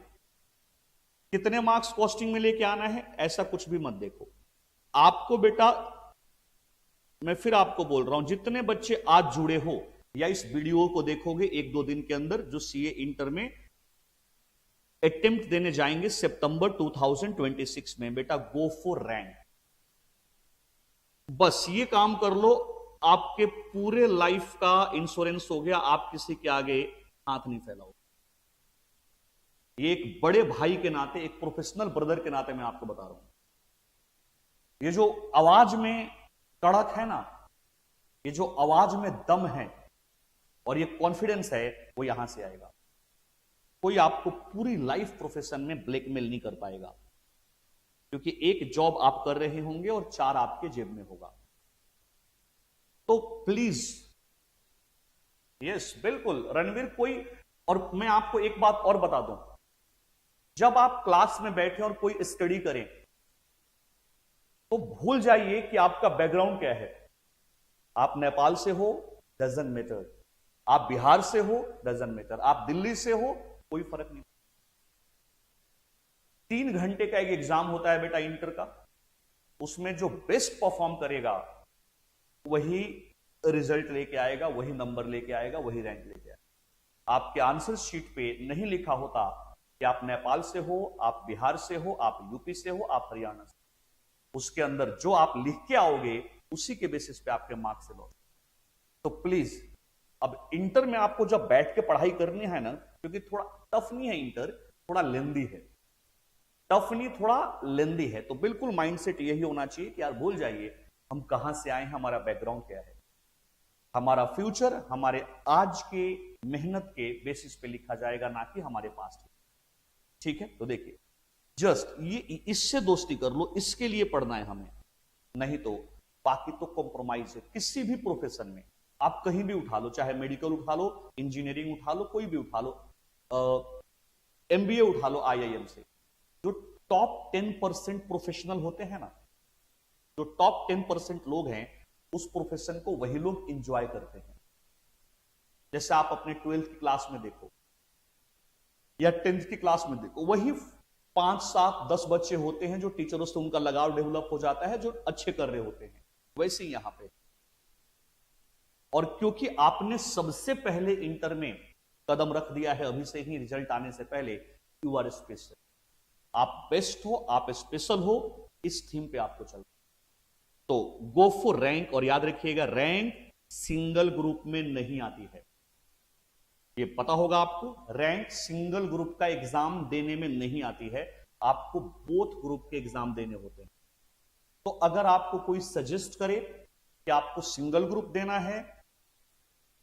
कितने मार्क्स कॉस्टिंग में लेके आना है, ऐसा कुछ भी मत देखो। आपको बेटा मैं फिर आपको बोल रहा हूं, जितने बच्चे आज जुड़े हो या इस वीडियो को देखोगे 1-2 दिन के अंदर, जो सीए इंटर में अटेम्प्ट देने जाएंगे सितंबर 2026 में, बेटा गो फॉर रैंक। बस ये काम कर लो, आपके पूरे लाइफ का इंश्योरेंस हो गया, आप किसी के आगे हाथ नहीं फैलाओ। ये एक बड़े भाई के नाते, एक प्रोफेशनल ब्रदर के नाते मैं आपको बता रहा हूं, ये जो आवाज में कड़क है ना, ये जो आवाज में दम है और ये कॉन्फिडेंस है, वो यहां से आएगा। कोई आपको पूरी लाइफ प्रोफेशन में ब्लैकमेल नहीं कर पाएगा, क्योंकि एक जॉब आप कर रहे होंगे और 4 आपके जेब में होगा। तो प्लीज, यस बिल्कुल रणवीर, कोई, और मैं आपको एक बात और बता दूं, जब आप क्लास में बैठे और कोई स्टडी करें, तो तो भूल जाइए कि आपका बैकग्राउंड क्या है। आप नेपाल से हो, डजंट मैटर। आप बिहार से हो, डजंट मैटर। आप दिल्ली से हो, कोई फर्क नहीं। 3 घंटे का एक एग्जाम होता है बेटा इंटर का, उसमें जो बेस्ट परफॉर्म करेगा वही रिजल्ट लेके आएगा, वही नंबर लेके आएगा, वही रैंक लेके आएगा। आपके आंसर शीट पे नहीं लिखा होता कि आप नेपाल से हो, आप बिहार से हो, आप यूपी से हो, आप हरियाणा से, उसके अंदर जो आप लिख के आओगे उसी के बेसिस पे आपके मार्क्स से लॉस। तो प्लीज अब इंटर में आपको जब बैठ के पढ़ाई करनी है ना, क्योंकि थोड़ा टफ नहीं है इंटर, थोड़ा लेंदी है। टफ नहीं, थोड़ा लेंदी है। तो बिल्कुल माइंडसेट यही होना चाहिए कि यार भूल जाइए हम कहां से आए हैं, हमारा बैकग्राउंड क्या है। हमारा फ्यूचर हमारे आज के मेहनत के बेसिस पे लिखा जाएगा, ना कि हमारे पास्ट। ठीक है, तो देखिए जस्ट ये इससे दोस्ती कर लो, इसके लिए पढ़ना है हमें, नहीं तो बाकी तो कॉम्प्रोमाइज है। किसी भी प्रोफेशन में आप कहीं भी उठा लो, चाहे मेडिकल उठा लो, इंजीनियरिंग उठा लो, कोई भी उठा लो, एमबीए उठा लो आईआईएम से, जो टॉप 10% प्रोफेशनल होते हैं ना, जो टॉप 10% लोग हैं उस प्रोफेशन को वही लोग इंजॉय करते हैं। जैसे आप अपने 12th की क्लास में देखो या 10th की क्लास में देखो, वही 5, 7, 10 बच्चे होते हैं जो टीचरों से उनका लगाव डेवलप हो जाता है, जो अच्छे कर रहे होते हैं। वैसे ही यहां पे, और क्योंकि आपने सबसे पहले इंटर में कदम रख दिया है अभी से ही, रिजल्ट आने से पहले, यू आर स्पेशल। आप बेस्ट हो, आप स्पेशल हो, इस थीम पे आपको चलना। तो गो फॉर रैंक, और याद रखिएगा रैंक सिंगल ग्रुप में नहीं आती है, ये पता होगा आपको। रैंक सिंगल ग्रुप का एग्जाम देने में नहीं आती है, आपको बोथ ग्रुप के एग्जाम देने होते हैं। तो अगर आपको कोई सजेस्ट करे कि आपको सिंगल ग्रुप देना है,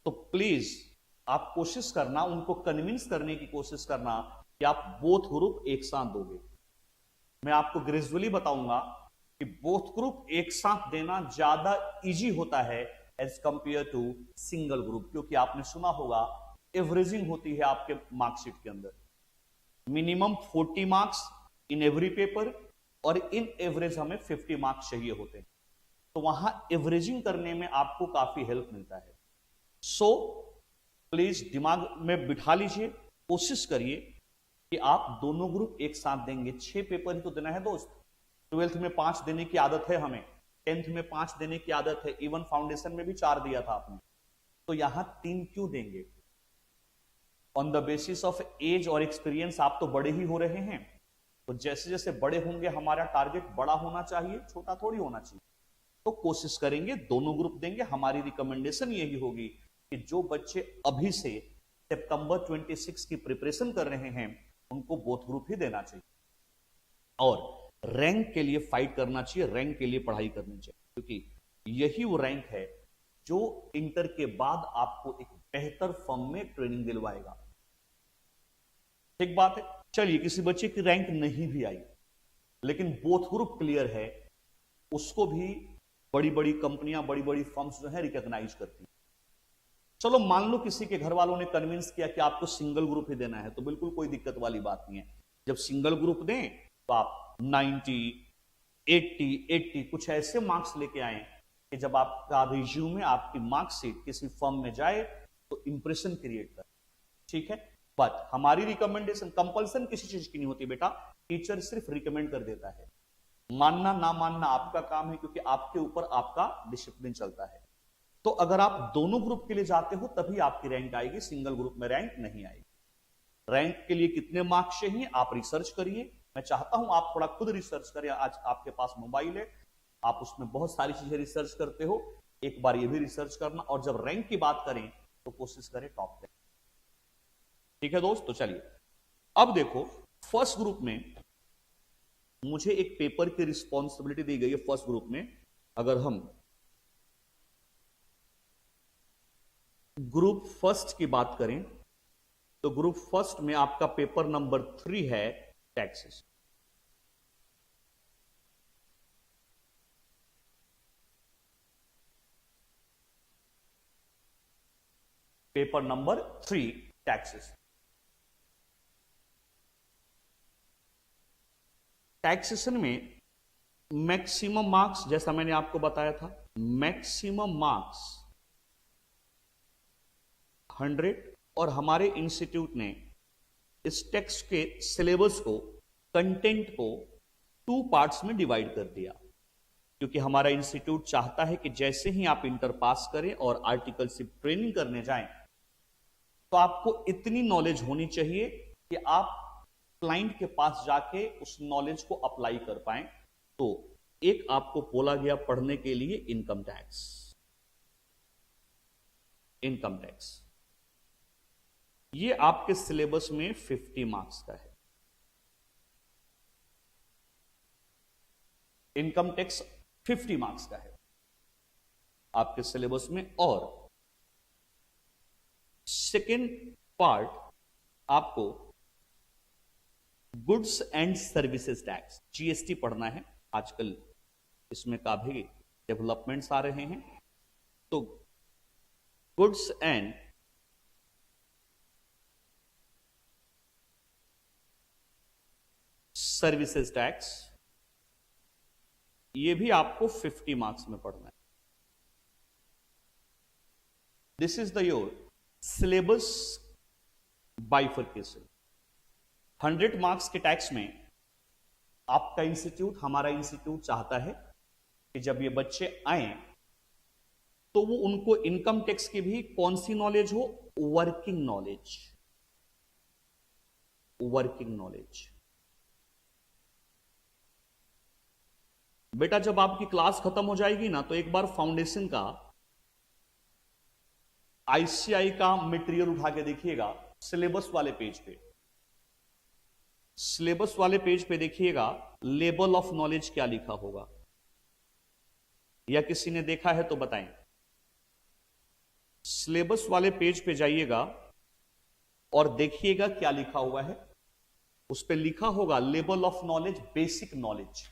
तो प्लीज आप कोशिश करना, उनको कन्विंस करने की कोशिश करना कि आप बोथ ग्रुप एक साथ दोगे। मैं आपको ग्रेजुअली बताऊंगा कि बोथ ग्रुप एक साथ देना ज्यादा इजी होता है as compare to single group, क्योंकि आपने सुना होगा एवरेजिंग होती है आपके मार्कशीट के अंदर, minimum 40 marks in every paper, और इन एवरेज हमें 50 मार्क्स चाहिए होते हैं। तो वहां एवरेजिंग करने में आपको काफी हेल्प मिलता है। सो प्लीज दिमाग में बिठा लीजिए, कोशिश करिए कि आप दोनों ग्रुप एक साथ देंगे। 6 पेपर ही तो देना है दोस्त। 12th में 5 देने की आदत है हमें, 10th में 5 देने की आदत है, इवन फाउंडेशन में भी 4 दिया था आपने, तो यहां 3 क्यों देंगे? On the basis of age और एक्सपीरियंस आप तो बड़े ही हो रहे हैं, तो जैसे जैसे बड़े होंगे हमारा टारगेट बड़ा होना चाहिए, छोटा थोड़ी होना चाहिए। तो कोशिश करेंगे दोनों ग्रुप देंगे। हमारी रिकमेंडेशन यही होगी कि जो बच्चे अभी से सितंबर 26 की प्रिपरेशन कर रहे हैं उनको बोथ ग्रुप ही देना चाहिए, और रैंक के लिए फाइट करना चाहिए, रैंक के लिए पढ़ाई करनी चाहिए, क्योंकि यही वो रैंक है जो इंटर के बाद आपको एक बेहतर फर्म में ट्रेनिंग दिलवाएगा। ठीक बात है। चलिए, किसी बच्चे की रैंक नहीं भी आई लेकिन बोथ ग्रुप क्लियर है, उसको भी बड़ी बड़ी कंपनियां, बड़ी बड़ी फर्म्स जो है रिकॉग्नाइज करती हैं। चलो मान लो किसी के घर वालों ने कन्विंस किया कि आपको सिंगल ग्रुप ही देना है, तो बिल्कुल कोई दिक्कत वाली बात नहीं है। जब सिंगल ग्रुप दें तो आप 90, 80 कुछ ऐसे मार्क्स लेके आए कि जब आपका रिज्यूमे, आपकी मार्कशीट किसी फर्म में जाए तो इंप्रेशन क्रिएट करे। ठीक है, बट हमारी रिकमेंडेशन, कंपल्सन किसी चीज की नहीं होती बेटा, टीचर सिर्फ रिकमेंड कर देता है। मानना ना मानना आपका काम है, क्योंकि आपके ऊपर आपका डिसिप्लिन चलता है। तो अगर आप दोनों ग्रुप के लिए जाते हो तभी आपकी रैंक आएगी, सिंगल ग्रुप में रैंक नहीं आएगी। रैंक के लिए कितने मार्क्स चाहिए आप रिसर्च करिए। मैं चाहता हूं आप थोड़ा खुद रिसर्च करें। आज आपके पास मोबाइल है, आप उसमें बहुत सारी चीजें रिसर्च करते हो, एक बार ये भी रिसर्च करना, और जब रैंक की बात करें तो कोशिश करें टॉप 10। ठीक है दोस्त, तो चलिए अब देखो, फर्स्ट ग्रुप में मुझे एक पेपर की रिस्पॉन्सिबिलिटी दी गई है। फर्स्ट ग्रुप में अगर हम ग्रुप फर्स्ट की बात करें तो ग्रुप फर्स्ट में आपका पेपर नंबर 3 है taxes. Paper number 3 taxes. Taxation में मैक्सिमम मार्क्स जैसा मैंने आपको बताया था, मैक्सिमम मार्क्स 100, और हमारे इंस्टीट्यूट ने इस टेक्स्ट के सिलेबस को, कंटेंट को 2 पार्ट्स में डिवाइड कर दिया, क्योंकि हमारा इंस्टीट्यूट चाहता है कि जैसे ही आप इंटर पास करें और आर्टिकलशिप ट्रेनिंग करने जाएं, तो आपको इतनी नॉलेज होनी चाहिए कि आप क्लाइंट के पास जाके उस नॉलेज को अप्लाई कर पाएं। तो एक आपको बोला गया पढ़ने के लिए इनकम टैक्स, इनकम टैक्स ये आपके सिलेबस में 50 मार्क्स का है। इनकम टैक्स 50 मार्क्स का है आपके सिलेबस में। और सेकेंड पार्ट आपको goods and services tax, GST पढ़ना है। आजकल इसमें काफी डेवलपमेंट्स आ रहे हैं। तो गुड्स एंड सर्विसेज टैक्स, ये भी आपको 50 मार्क्स में पढ़ना है। This is the your syllabus bifurcation. 100 marks के टैक्स में आपका इंस्टीट्यूट, हमारा इंस्टीट्यूट चाहता है कि जब ये बच्चे आए तो वो उनको इनकम टैक्स की भी कौन सी नॉलेज हो, वर्किंग नॉलेज, वर्किंग नॉलेज। बेटा जब आपकी क्लास खत्म हो जाएगी ना, तो एक बार फाउंडेशन का आईसीआई का मटेरियल उठा के देखिएगा, सिलेबस वाले पेज पे, सिलेबस वाले पेज पे देखिएगा लेवल ऑफ नॉलेज क्या लिखा होगा, या किसी ने देखा है तो बताएं। सिलेबस वाले पेज पे जाइएगा और देखिएगा क्या लिखा हुआ है। उस पे लिखा होगा level of knowledge, basic knowledge.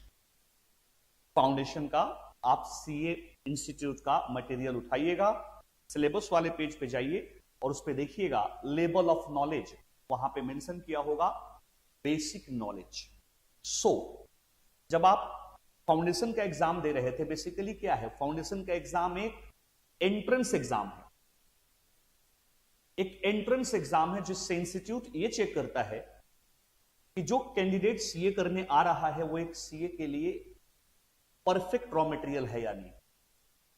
Foundation का आप सीए इंस्टीट्यूट का मटेरियल उठाइएगा, सिलेबस वाले पेज पे जाइए और उस पे देखिएगा लेवल ऑफ नॉलेज, वहां पे मेंशन किया होगा बेसिक नॉलेज। सो जब आप फाउंडेशन का एग्जाम दे रहे थे, बेसिकली क्या है, फाउंडेशन का एग्जाम एक एंट्रेंस एग्जाम है, एक एंट्रेंस एग्जाम है जिससे इंस्टीट्यूट ये चेक करता है कि जो कैंडिडेट सीए करने आ रहा है वो एक सीए के लिए परफेक्ट रॉ मटेरियल है या नहीं।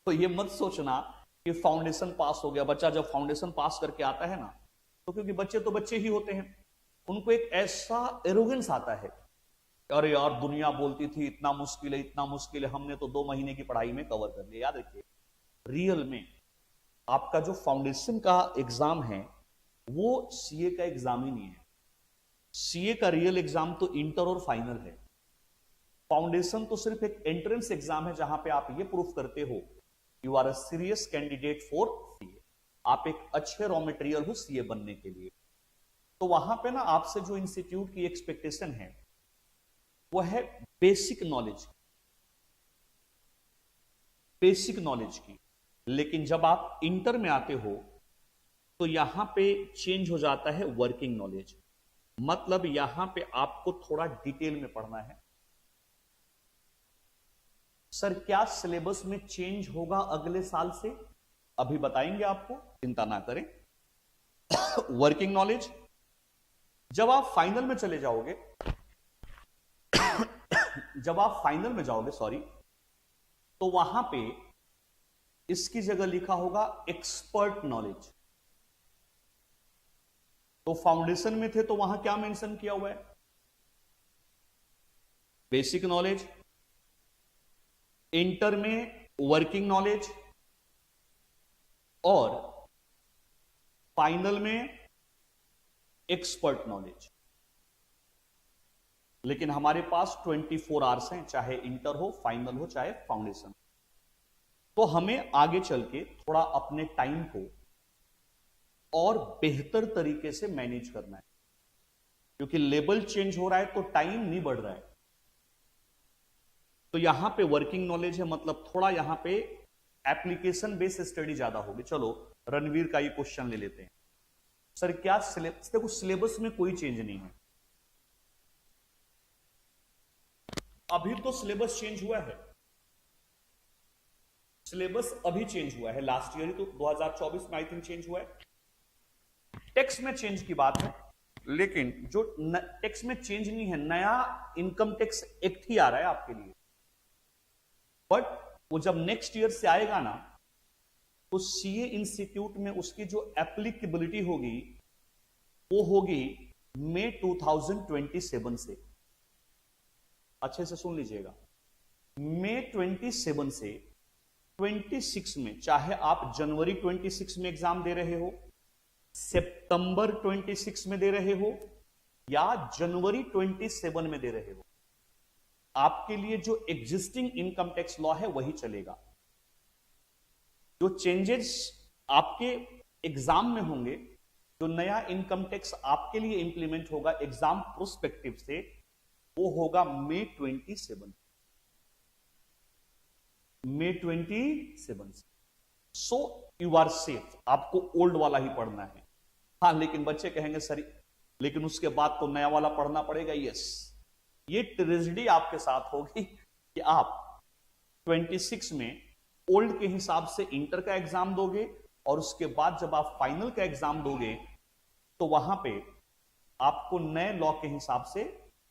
तो ये मत सोचना कि फाउंडेशन पास हो गया बच्चा, जब फाउंडेशन पास करके आता है ना, तो क्योंकि बच्चे तो बच्चे ही होते हैं, उनको एक ऐसा एरोगेंस आता है, अरे यार दुनिया बोलती थी इतना मुश्किल है, इतना मुश्किल है, हमने तो 2 महीने की पढ़ाई में कवर कर लिया। याद रखिए, रियल में आपका जो फाउंडेशन का एग्जाम है वो सीए का एग्जाम ही नहीं है। सीए का रियल एग्जाम तो इंटर और फाइनल है। फाउंडेशन तो सिर्फ एक एंट्रेंस एग्जाम है जहां पे आप ये प्रूफ करते हो you are a serious candidate for CA, आप एक अच्छे रॉ मटेरियल हो सीए बनने के लिए। तो वहां पे ना आपसे जो इंस्टीट्यूट की एक्सपेक्टेशन है वो है बेसिक नॉलेज, बेसिक नॉलेज की। लेकिन जब आप इंटर में आते हो तो यहां पे चेंज हो जाता है वर्किंग नॉलेज, मतलब यहां पे आपको थोड़ा डिटेल में पढ़ना है। सर क्या सिलेबस में चेंज होगा अगले साल से? अभी बताएंगे आपको, चिंता ना करें। वर्किंग नॉलेज जब आप फाइनल में चले जाओगे जब आप फाइनल में जाओगे सॉरी, तो वहां पे इसकी जगह लिखा होगा एक्सपर्ट नॉलेज। तो फाउंडेशन में थे तो वहां क्या मेंशन किया हुआ है, बेसिक नॉलेज। इंटर में वर्किंग नॉलेज और फाइनल में एक्सपर्ट नॉलेज। लेकिन हमारे पास 24 आवर्स हैं, चाहे इंटर हो, फाइनल हो, चाहे फाउंडेशन। तो हमें आगे चल के थोड़ा अपने टाइम को और बेहतर तरीके से मैनेज करना है, क्योंकि लेवल चेंज हो रहा है तो टाइम नहीं बढ़ रहा है। तो यहां पे वर्किंग नॉलेज है, मतलब थोड़ा यहां पे एप्लीकेशन बेस्ड स्टडी ज्यादा होगी। चलो रणवीर का ये क्वेश्चन ले लेते हैं। सर क्या सिलेबस, देखो सिलेबस में कोई चेंज नहीं है। अभी तो सिलेबस चेंज हुआ है, सिलेबस अभी चेंज हुआ है, लास्ट ईयर ही तो 2024 में आई थिंक चेंज हुआ है। टैक्स में चेंज की बात है, लेकिन जो टैक्स में चेंज नहीं है, नया इनकम टैक्स एक्ट ही आ रहा है आपके लिए। बट वो जब नेक्स्ट ईयर से आएगा ना, तो सीए इंस्टीट्यूट में उसकी जो एप्लीकेबिलिटी होगी वो होगी मई 2027 से। अच्छे से सुन लीजिएगा, मई 27 से 26 में, चाहे आप जनवरी 26 में एग्जाम दे रहे हो, सितंबर 26 में दे रहे हो, या जनवरी 27 में दे रहे हो, आपके लिए जो एग्जिस्टिंग इनकम टैक्स लॉ है वही चलेगा। जो चेंजेस आपके एग्जाम में होंगे, जो नया इनकम टैक्स आपके लिए इंप्लीमेंट होगा एग्जाम प्रोस्पेक्टिव से, वो होगा मई 27 से। सो यू आर सेफ, आपको ओल्ड वाला ही पढ़ना है। हाँ, लेकिन बच्चे कहेंगे सर लेकिन उसके बाद तो नया वाला पढ़ना पड़ेगा। यस, ये ट्रेजेडी आपके साथ होगी कि आप 26 में ओल्ड के हिसाब से इंटर का एग्जाम दोगे, और उसके बाद जब आप फाइनल का एग्जाम दोगे तो वहां पे आपको नए लॉ के हिसाब से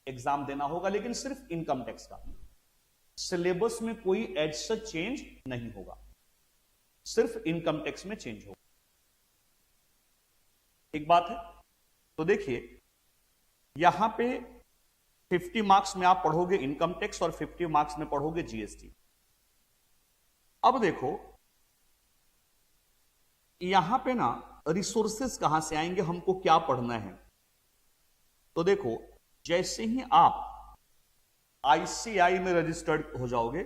एग्जाम देना होगा, लेकिन सिर्फ इनकम टैक्स का। सिलेबस में कोई एज सच चेंज नहीं होगा, सिर्फ इनकम टैक्स में चेंज होगा। एक बात है, तो देखिए यहां पे 50 मार्क्स में आप पढ़ोगे इनकम टैक्स और 50 मार्क्स में पढ़ोगे जीएसटी। अब देखो यहां पे ना रिसोर्सेस कहां से आएंगे, हमको क्या पढ़ना है। तो देखो, जैसे ही आप आईसीआई में रजिस्टर्ड हो जाओगे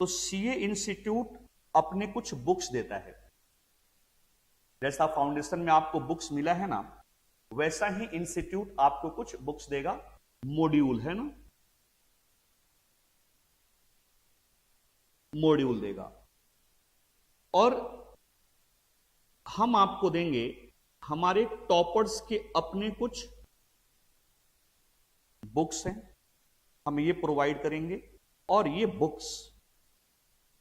तो सीए इंस्टीट्यूट अपने कुछ बुक्स देता है। जैसा फाउंडेशन में आपको बुक्स मिला है ना, वैसा ही इंस्टीट्यूट आपको कुछ बुक्स देगा, मॉड्यूल है ना, मॉड्यूल देगा। और हम आपको देंगे हमारे टॉपर्स के अपने कुछ बुक्स हैं, हम ये प्रोवाइड करेंगे, और ये बुक्स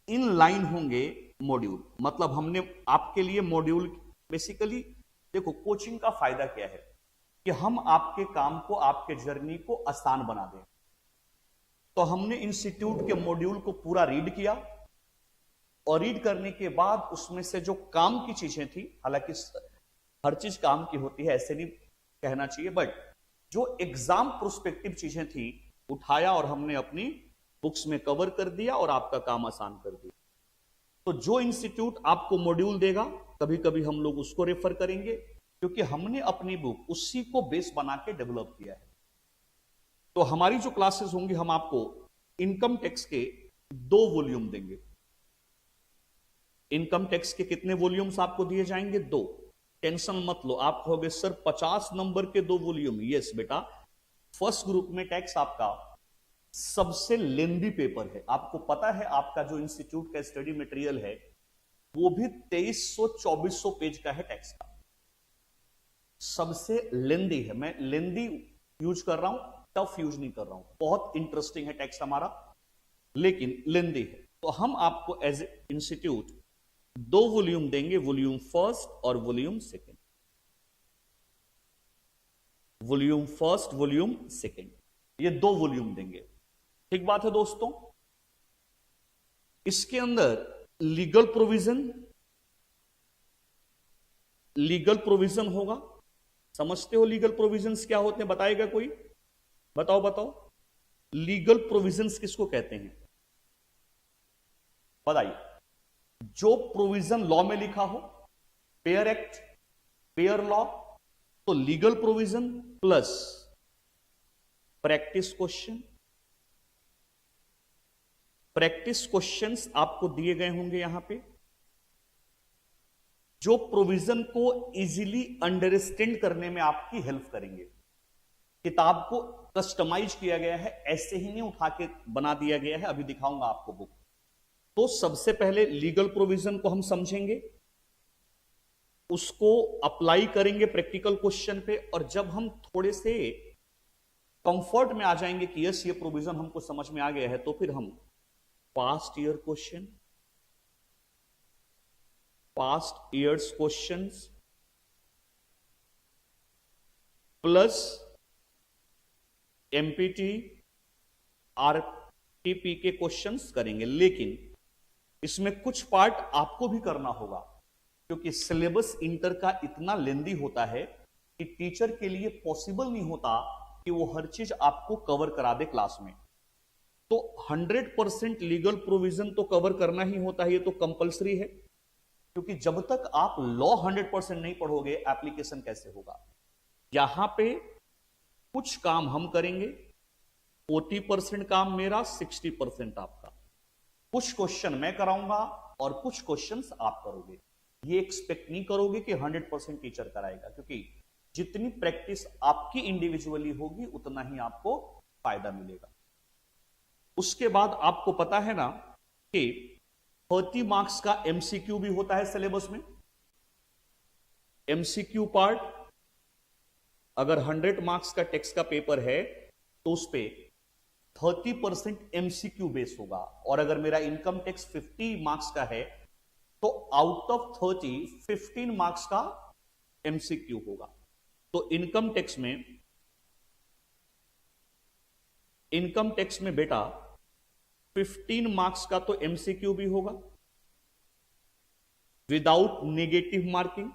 इन लाइन होंगे मॉड्यूल। मतलब हमने आपके लिए मॉड्यूल, बेसिकली देखो कोचिंग का फायदा क्या है कि हम आपके काम को, आपके जर्नी को आसान बना दें। तो हमने इंस्टीट्यूट के मॉड्यूल को पूरा रीड किया, और रीड करने के बाद उसमें से जो काम की चीजें थी, हालांकि हर चीज काम की होती है ऐसे नहीं कहना चाहिए, बट जो एग्जाम प्रोस्पेक्टिव चीजें थी उठाया और हमने अपनी बुक्स में कवर कर दिया और आपका काम आसान कर दिया। तो जो इंस्टीट्यूट आपको मॉड्यूल देगा, कभी कभी हम लोग उसको रेफर करेंगे, क्योंकि हमने अपनी बुक उसी को बेस बना के डेवलप किया है। तो हमारी जो क्लासेस होंगी, हम आपको इनकम टैक्स के 2 वॉल्यूम देंगे। इनकम टैक्स के कितने वॉल्यूम्स आपको दिए जाएंगे? 2। टेंशन मत लो, आप कहोगे सर 50 नंबर के 2 वॉल्यूम। यस बेटा, फर्स्ट ग्रुप में टैक्स आपका सबसे लेंदी पेपर है। आपको पता है आपका जो इंस्टीट्यूट का स्टडी मटेरियल है वो भी 2300-2400 पेज का है टैक्स का, सबसे लेंदी है। मैं लेंदी यूज कर रहा हूं, टफ यूज नहीं कर रहा हूं। बहुत इंटरेस्टिंग है टैक्स हमारा, लेकिन लेंदी है। तो हम आपको एज इंस्टीट्यूट 2 वॉल्यूम देंगे, वॉल्यूम फर्स्ट और volume second. Volume first, volume second, ये 2 वॉल्यूम देंगे। ठीक बात है दोस्तों। इसके अंदर लीगल प्रोविजन होगा। समझते हो लीगल प्रोविजंस क्या होते हैं? बताएगा कोई? बताओ लीगल प्रोविजंस किसको कहते हैं? बताइए। जो प्रोविजन लॉ में लिखा हो, पेयर एक्ट, पेयर लॉ, तो legal provision plus practice question. Practice questions आपको दिए गए होंगे यहां पे, जो प्रोविजन को इजीली अंडरस्टैंड करने में आपकी हेल्प करेंगे। किताब को कस्टमाइज किया गया है, ऐसे ही नहीं उठा के बना दिया गया है। अभी दिखाऊंगा आपको बुक। तो सबसे पहले लीगल प्रोविजन को हम समझेंगे, उसको अप्लाई करेंगे प्रैक्टिकल क्वेश्चन पे, और जब हम थोड़े से कंफर्ट में आ जाएंगे कि यस ये प्रोविजन हमको समझ में आ गया है, तो फिर हम past years questions plus empty RTP के क्वेश्चंस करेंगे। लेकिन इसमें कुछ पार्ट आपको भी करना होगा, क्योंकि सिलेबस इंटर का इतना लेंदी होता है कि टीचर के लिए पॉसिबल नहीं होता कि वो हर चीज आपको कवर करा दे क्लास में। तो 100% लीगल प्रोविजन तो कवर करना ही होता है, ये तो कंपलसरी है, क्योंकि जब तक आप लॉ 100% नहीं पढ़ोगे एप्लीकेशन कैसे होगा। यहां पे कुछ काम हम करेंगे, 40% काम मेरा, 60% आपका। कुछ क्वेश्चन मैं कराऊंगा और कुछ क्वेश्चंस आप करोगे। ये एक्सपेक्ट नहीं करोगे कि 100% टीचर कराएगा, क्योंकि जितनी प्रैक्टिस आपकी इंडिविजुअली होगी उतना ही आपको फायदा मिलेगा। उसके बाद आपको पता है ना कि 30 मार्क्स का एमसीक्यू भी होता है सिलेबस में। एमसीक्यू पार्ट, अगर 100 मार्क्स का टेक्स्ट का पेपर है तो उस पे 30% एमसीक्यू बेस होगा, और अगर मेरा इनकम टैक्स 50 मार्क्स का है तो आउट ऑफ 30 15 मार्क्स का एमसीक्यू होगा। तो इनकम टैक्स में बेटा 15 मार्क्स का तो एमसीक्यू भी होगा विदाउट नेगेटिव मार्किंग।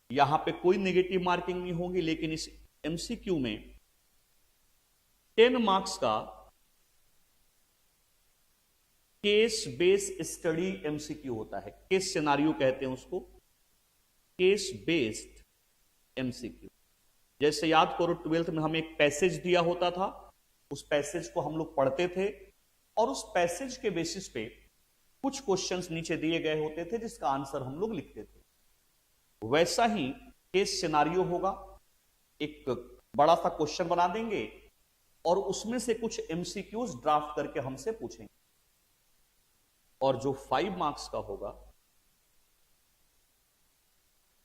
यहां पे कोई नेगेटिव मार्किंग नहीं होगी, लेकिन इस एमसीक्यू में 10 मार्क्स का केस बेस स्टडी एमसीक्यू होता है। केस सिनारियो कहते हैं उसको, केस बेस्ड एमसीक्यू। जैसे याद करो 12th में हमें एक पैसेज दिया होता था, उस पैसेज को हम लोग पढ़ते थे और उस पैसेज के बेसिस पे कुछ क्वेश्चंस नीचे दिए गए होते थे जिसका आंसर हम लोग लिखते थे। वैसा ही केस सिनारियो होगा, एक बड़ा सा क्वेश्चन बना देंगे और उसमें से कुछ एमसीक्यूज ड्राफ्ट करके हमसे पूछेंगे, और जो 5 मार्क्स का होगा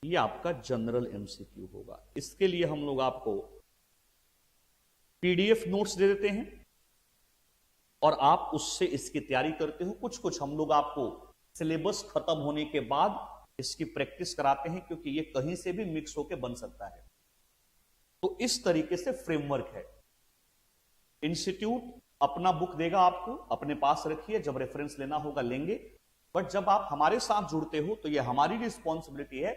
ये आपका जनरल एमसीक्यू होगा। इसके लिए हम लोग आपको पीडीएफ नोट्स दे देते हैं और आप उससे इसकी तैयारी करते हो। कुछ कुछ हम लोग आपको सिलेबस खत्म होने के बाद इसकी प्रैक्टिस कराते हैं, क्योंकि ये कहीं से भी मिक्स होकर बन सकता है। तो इस तरीके से फ्रेमवर्क है। इंस्टीट्यूट अपना बुक देगा आपको, अपने पास रखिए, जब रेफरेंस लेना होगा लेंगे। बट जब आप हमारे साथ जुड़ते हो तो ये हमारी रिस्पॉन्सिबिलिटी है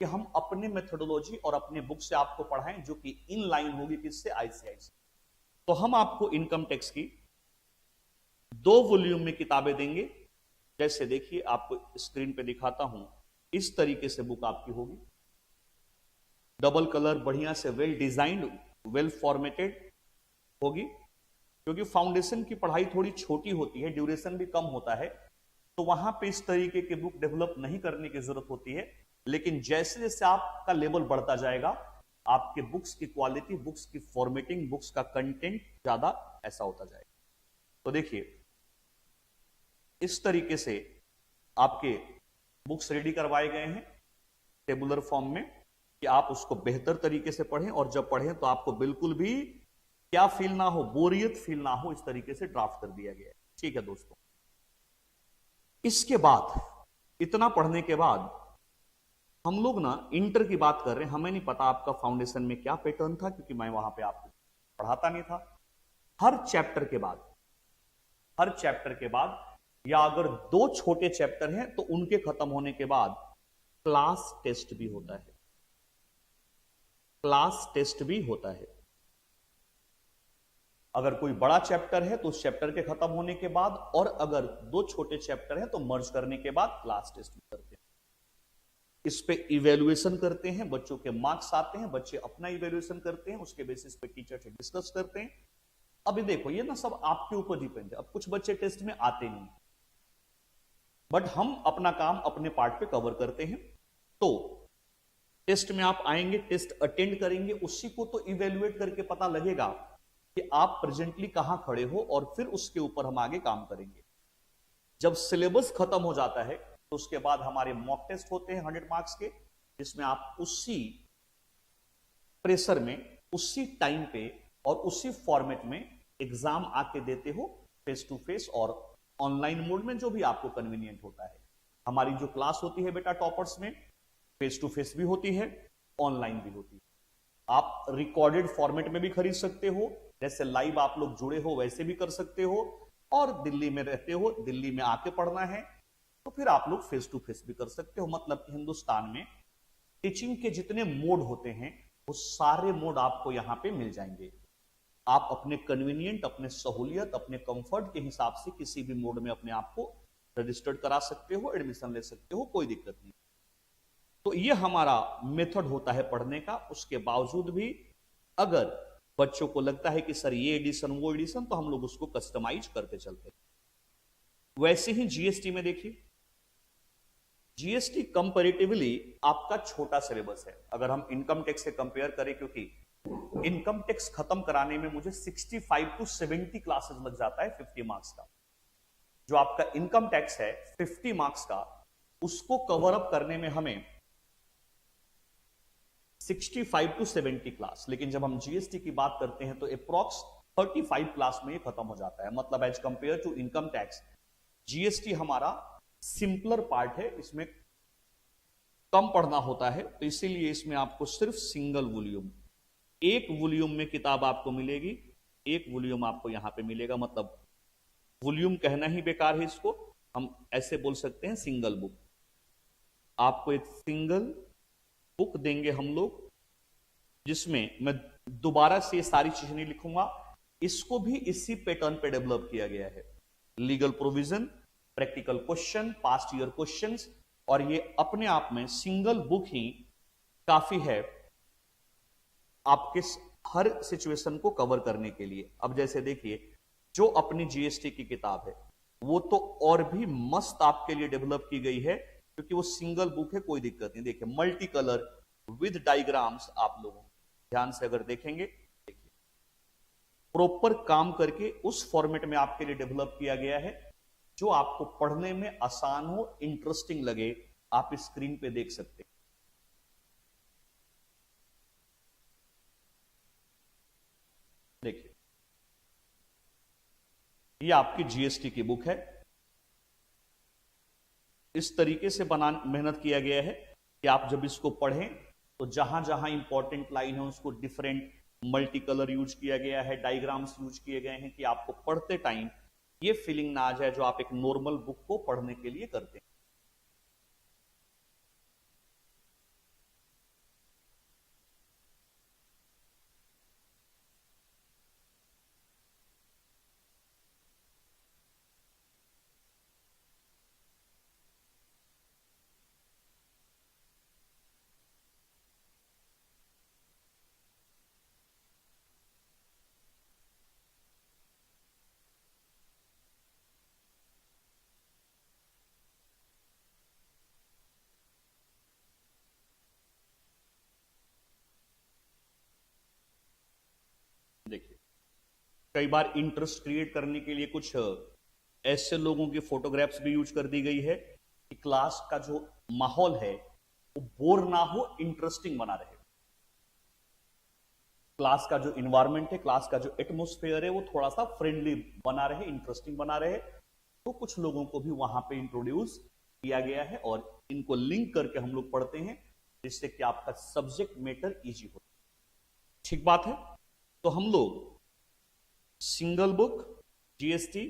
कि हम अपने मेथोडोलॉजी और अपने बुक से आपको पढ़ाएं, जो कि इन लाइन होगी किससे, आईसीआई से। तो हम आपको इनकम टैक्स की 2 वॉल्यूम में किताबें देंगे। जैसे देखिए, आपको स्क्रीन पे दिखाता हूं, इस तरीके से बुक आपकी होगी, डबल कलर, बढ़िया से वेल डिजाइंड, वेल फॉर्मेटेड होगी। क्योंकि फाउंडेशन की पढ़ाई थोड़ी छोटी होती है, ड्यूरेशन भी कम होता है, तो वहां पे इस तरीके की बुक डेवलप नहीं करने की जरूरत होती है। लेकिन जैसे जैसे आपका लेवल बढ़ता जाएगा, आपके बुक्स की क्वालिटी, बुक्स की फॉर्मेटिंग, बुक्स का कंटेंट ज्यादा ऐसा होता जाएगा। तो देखिए, इस तरीके से आपके बुक्स रेडी करवाए गए हैं टेबुलर फॉर्म में, कि आप उसको बेहतर तरीके से पढ़ें, और जब पढ़ें तो आपको बिल्कुल भी क्या फील ना हो, बोरियत फील ना हो, इस तरीके से ड्राफ्ट कर दिया गया है। ठीक है दोस्तों, इसके बाद, इतना पढ़ने के बाद हम लोग ना इंटर की बात कर रहे हैं। हमें नहीं पता आपका फाउंडेशन में क्या पैटर्न था, क्योंकि मैं वहां पे आपको पढ़ाता नहीं था। हर चैप्टर के बाद या अगर 2 छोटे चैप्टर हैं तो उनके खत्म होने के बाद क्लास टेस्ट भी होता है। अगर कोई बड़ा चैप्टर है तो उस चैप्टर के खत्म होने के बाद, और अगर 2 छोटे चैप्टर हैं तो मर्ज करने के बाद क्लास टेस्ट भी करते हैं। इस पे इवेल्युएशन करते हैं, बच्चों के मार्क्स आते हैं, बच्चे अपना इवेल्युएशन करते हैं, उसके बेसिस पे टीचर से डिस्कस करते हैं। अभी देखो, ये ना सब आपके ऊपर डिपेंड है। अब कुछ बच्चे टेस्ट में आते नहीं, बट हम अपना काम अपने पार्ट पे कवर करते हैं। तो टेस्ट में आप आएंगे, टेस्ट अटेंड करेंगे, उसी को तो इवेल्युएट करके पता लगेगा कि आप प्रेजेंटली कहां खड़े हो, और फिर उसके ऊपर हम आगे काम करेंगे। जब सिलेबस खत्म हो जाता है तो उसके बाद हमारे मॉक टेस्ट होते हैं 100 मार्क्स के, जिसमें आप उसी प्रेशर में, उसी टाइम पे और उसी फॉर्मेट में एग्जाम आके देते हो, फेस टू फेस और ऑनलाइन मोड में, जो भी आपको कन्वीनियंट होता है। हमारी जो क्लास होती है बेटा टॉपर्स में, फेस टू फेस भी होती है, ऑनलाइन भी होती है। आप रिकॉर्डेड फॉर्मेट में भी खरीद सकते हो, जैसे लाइव आप लोग जुड़े हो वैसे भी कर सकते हो, और दिल्ली में रहते हो, दिल्ली में आके पढ़ना है तो फिर आप लोग फेस टू फेस भी कर सकते हो। मतलब हिंदुस्तान में टीचिंग के जितने मोड होते हैं वो सारे मोड आपको यहां पे मिल जाएंगे। आप अपने कन्वीनियंट, अपने सहूलियत, अपने कंफर्ट के हिसाब से किसी भी मोड में अपने आप को रजिस्टर्ड करा सकते हो, एडमिशन ले सकते हो, कोई दिक्कत नहीं। तो ये हमारा मेथड होता है पढ़ने का। उसके बावजूद भी अगर बच्चों को लगता है कि सर ये एडिशन वो एडिशन, तो हम लोग उसको कस्टमाइज करते चलते। वैसे ही जीएसटी में देखिए, जीएसटी कंपैरेटिवली आपका छोटा सिलेबस है अगर हम इनकम टैक्स से कंपेयर करें, क्योंकि इनकम टैक्स खत्म कराने में मुझे 65 टू 70 क्लासेस लग जाता है 50 मार्क्स का। जो आपका इनकम टैक्स है 50 मार्क्स का, उसको कवर अप करने में हमें 65 टू 70 क्लास, लेकिन जब हम जीएसटी की बात करते हैं तो अप्रॉक्स 35 क्लास में ये खत्म हो जाता है। मतलब as compare to income tax, GST हमारा सिंपलर पार्ट है, इसमें कम पढ़ना होता है, तो इसीलिए इसमें आपको सिर्फ सिंगल वॉल्यूम, एक वॉल्यूम में किताब आपको मिलेगी, एक वॉल्यूम आपको यहां पे मिलेगा। मतलब वॉल्यूम कहना ही बेकार है, इसको हम ऐसे बोल सकते हैं सिंगल बुक। आपको एक सिंगल बुक देंगे हम लोग, जिसमें मैं दोबारा से ये सारी चीजें नहीं लिखूंगा, इसको भी इसी पैटर्न पे डेवलप किया गया है। Legal provision, practical question, past year questions, और ये अपने आप में सिंगल बुक ही काफी है आपके हर सिचुएशन को कवर करने के लिए। अब जैसे देखिए, जो अपनी जीएसटी की किताब है वो तो और भी मस्त आपके लिए डेवलप की गई है, क्योंकि वो सिंगल बुक है, कोई दिक्कत नहीं। देखिए मल्टी कलर विद डायग्राम्स, आप लोगों ध्यान से अगर देखेंगे, देखिए प्रॉपर काम करके उस फॉर्मेट में आपके लिए डेवलप किया गया है, जो आपको पढ़ने में आसान हो, इंटरेस्टिंग लगे। आप स्क्रीन पे देख सकते हैं। देखिए ये आपकी जीएसटी की बुक है, इस तरीके से बना मेहनत किया गया है कि आप जब इसको पढ़ें तो जहां जहां इंपॉर्टेंट लाइन है उसको डिफरेंट मल्टी कलर यूज किया गया है, डायग्राम्स यूज किए गए हैं, कि आपको पढ़ते टाइम ये फीलिंग ना आ जाए जो आप एक नॉर्मल बुक को पढ़ने के लिए करते हैं। देखिए कई बार इंटरेस्ट क्रिएट करने के लिए कुछ ऐसे लोगों की फोटोग्राफ्स भी यूज कर दी गई है कि क्लास का जो माहौल है वो बोर ना हो, इंटरेस्टिंग बना रहे। क्लास का जो इन्वायरमेंट है, क्लास का जो एटमोस्फेयर है, वो थोड़ा सा फ्रेंडली बना रहे, इंटरेस्टिंग बना रहे। तो कुछ लोगों को भी वहां पे इंट्रोड्यूस किया गया है और इनको लिंक करके हम लोग पढ़ते हैं, जिससे कि आपका सब्जेक्ट मैटर इजी हो। ठीक बात है। तो हम लोग सिंगल बुक, जीएसटी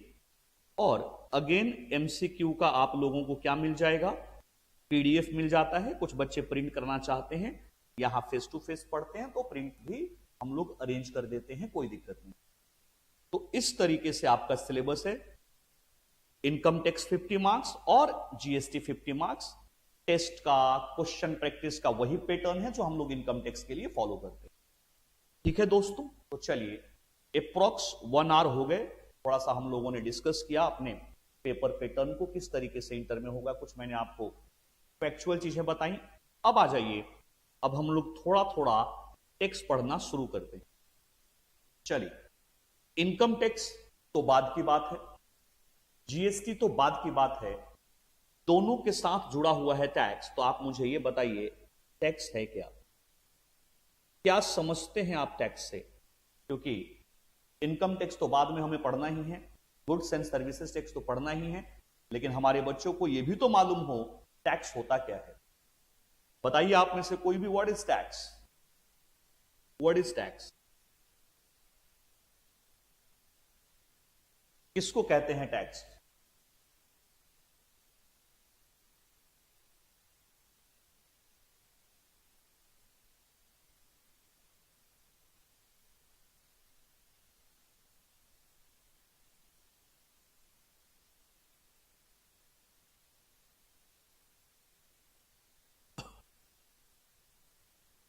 और अगेन एमसीक्यू का आप लोगों को क्या मिल जाएगा, पीडीएफ मिल जाता है। कुछ बच्चे प्रिंट करना चाहते हैं, यहां फेस टू फेस पढ़ते हैं तो प्रिंट भी हम लोग अरेंज कर देते हैं, कोई दिक्कत नहीं। तो इस तरीके से आपका सिलेबस है। इनकम टैक्स 50 मार्क्स और जीएसटी 50 मार्क्स। टेस्ट का, क्वेश्चन प्रैक्टिस का वही पैटर्न है जो हम लोग इनकम टैक्स के लिए फॉलो करते हैं। ठीक है दोस्तों, तो चलिए अप्रॉक्स 1 आवर हो गए। थोड़ा सा हम लोगों ने डिस्कस किया अपने पेपर पैटर्न को, किस तरीके से इंटर में होगा, कुछ मैंने आपको फैक्चुअल चीजें बताई। अब आ जाइए, अब हम लोग थोड़ा थोड़ा टैक्स पढ़ना शुरू करते हैं। चलिए, इनकम टैक्स तो बाद की बात है, जीएसटी तो बाद की बात है, दोनों के साथ जुड़ा हुआ है टैक्स। तो आप मुझे ये बताइए टैक्स है क्या, क्या समझते हैं आप टैक्स से? क्योंकि इनकम टैक्स तो बाद में हमें पढ़ना ही है, गुड्स एंड सर्विसेज टैक्स तो पढ़ना ही है, लेकिन हमारे बच्चों को यह भी तो मालूम हो टैक्स होता क्या है। बताइए आप में से कोई भी, what is tax? What is tax? किसको कहते हैं टैक्स?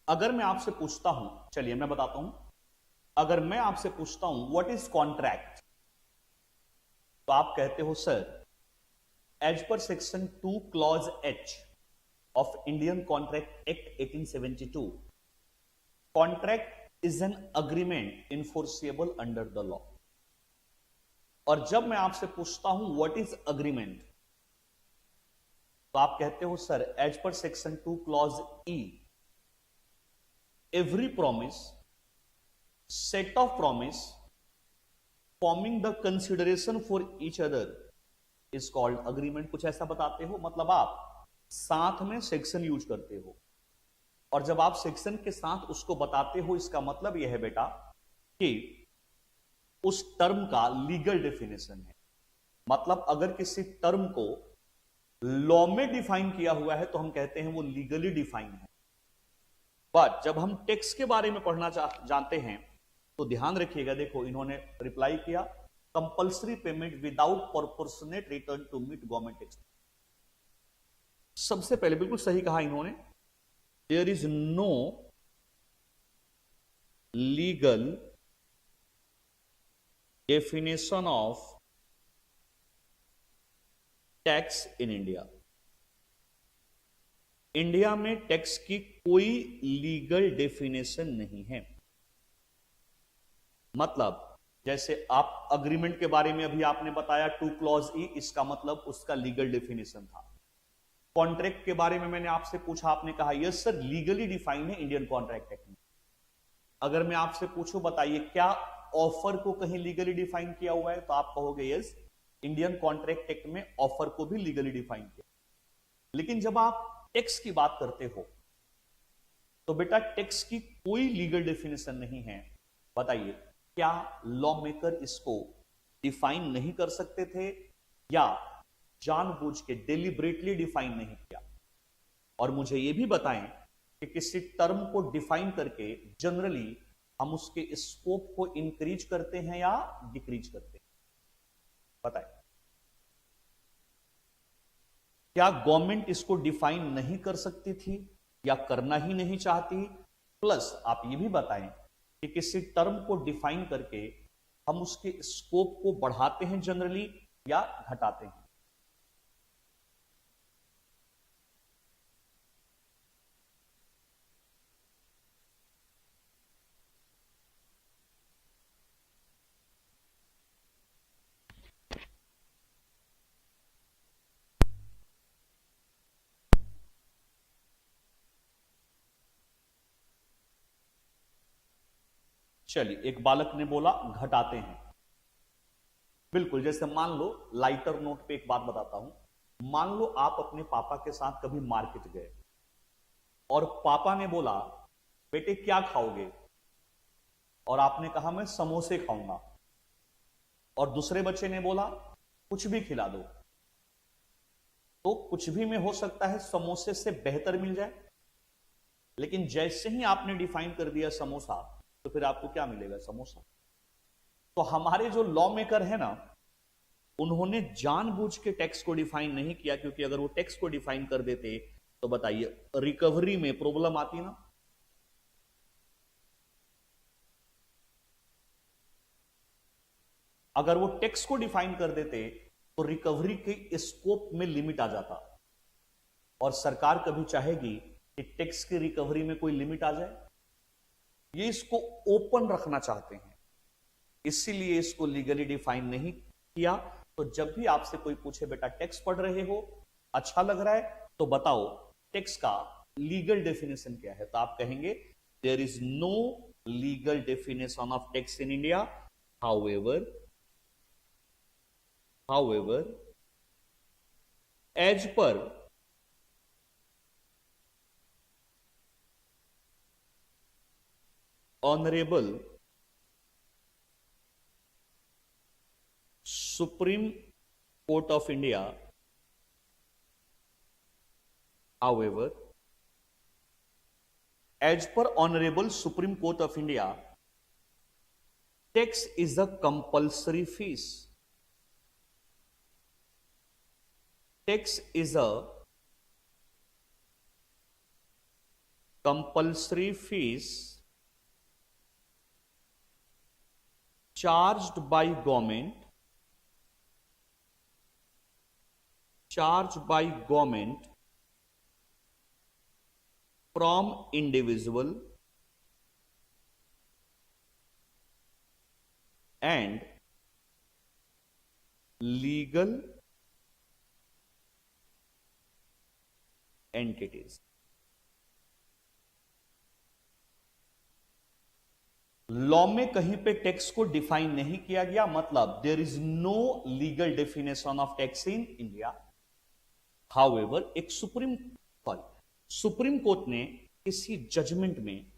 अगर मैं आपसे पूछता हूं, चलिए मैं बताता हूं, अगर मैं आपसे पूछता हूं व्हाट इज कॉन्ट्रैक्ट, तो आप कहते हो sir as per section 2 clause H of Indian contract act 1872, contract is an agreement enforceable under the law. और जब मैं आपसे पूछता हूं व्हाट इज अग्रीमेंट, तो आप कहते हो sir as per section 2 clause E, every promise, set of promise forming the consideration for each other is called agreement। कुछ ऐसा बताते हो, मतलब आप साथ में सेक्शन यूज करते हो, और जब आप सेक्शन के साथ उसको बताते हो, इसका मतलब यह है बेटा कि उस टर्म का लीगल डेफिनेशन है। मतलब अगर किसी टर्म को लॉ में डिफाइन किया हुआ है तो हम कहते हैं वो लीगली डिफाइन है। बट जब हम टैक्स के बारे में पढ़ना जानते हैं तो ध्यान रखिएगा, देखो इन्होंने रिप्लाई किया compulsory payment without proportionate return to meet government tax. सबसे पहले बिल्कुल सही कहा इन्होंने, there is no legal definition of tax in India. India में टैक्स की कोई लीगल डेफिनेशन नहीं है। मतलब जैसे आप अग्रीमेंट के बारे में अभी आपने बताया 2 क्लॉज ई, इसका मतलब उसका लीगल डेफिनेशन था। कॉन्ट्रैक्ट के बारे में मैंने आपसे पूछा, आपने कहा यस सर लीगली डिफाइन है इंडियन कॉन्ट्रैक्ट एक्ट में। अगर मैं आपसे पूछूं बताइए क्या ऑफर को कहीं लीगली डिफाइन किया हुआ है, तो आप कहोगे यस इंडियन कॉन्ट्रैक्ट एक्ट में ऑफर को भी लीगली डिफाइन किया। लेकिन जब आप टैक्स की बात करते हो तो बेटा टैक्स की कोई लीगल डेफिनेशन नहीं है। बताइए क्या लॉ मेकर इसको डिफाइन नहीं कर सकते थे या जानबूझ के डेलिबरेटली डिफाइन नहीं किया? और मुझे यह भी बताएं कि किसी टर्म को डिफाइन करके जनरली हम उसके स्कोप को इंक्रीज करते हैं या डिक्रीज करते हैं? बताएं, क्या गवर्नमेंट इसको डिफाइन नहीं कर सकती थी या करना ही नहीं चाहती? प्लस आप ये भी बताएं कि किसी टर्म को डिफाइन करके हम उसके स्कोप को बढ़ाते हैं जनरली या घटाते हैं? चलिए, एक बालक ने बोला घटाते हैं। बिल्कुल, जैसे मान लो लाइटर नोट पे एक बात बताता हूं। मान लो आप अपने पापा के साथ कभी मार्केट गए और पापा ने बोला बेटे क्या खाओगे, और आपने कहा मैं समोसे खाऊंगा, और दूसरे बच्चे ने बोला कुछ भी खिला दो। तो कुछ भी में हो सकता है समोसे से बेहतर मिल जाए, लेकिन जैसे ही आपने डिफाइन कर दिया समोसा तो फिर आपको क्या मिलेगा? समोसा। तो हमारे जो लॉ मेकर है ना, उन्होंने जानबूझ के टैक्स को डिफाइन नहीं किया, क्योंकि अगर वो टैक्स को डिफाइन कर देते तो बताइए रिकवरी में प्रॉब्लम आती ना। अगर वो टैक्स को डिफाइन कर देते तो रिकवरी के स्कोप में लिमिट आ जाता, और सरकार कभी चाहेगी कि टैक्स की रिकवरी में कोई लिमिट आ जाए? ये इसको ओपन रखना चाहते हैं, इसीलिए इसको लीगली डिफाइन नहीं किया। तो जब भी आपसे कोई पूछे बेटा टैक्स पढ़ रहे हो, अच्छा लग रहा है, तो बताओ टैक्स का लीगल डेफिनेशन क्या है, तो आप कहेंगे there is no legal definition of tax in India. However, as per Honorable Supreme Court of India, however, as per Honorable Supreme Court of India, tax is a compulsory fees. Tax is a compulsory fees charged by government from individual and legal entities. Law में कहीं पे tax को define नहीं किया गया, मतलब there is no legal definition of tax in India. However एक Supreme Court ने किसी जजमेंट में,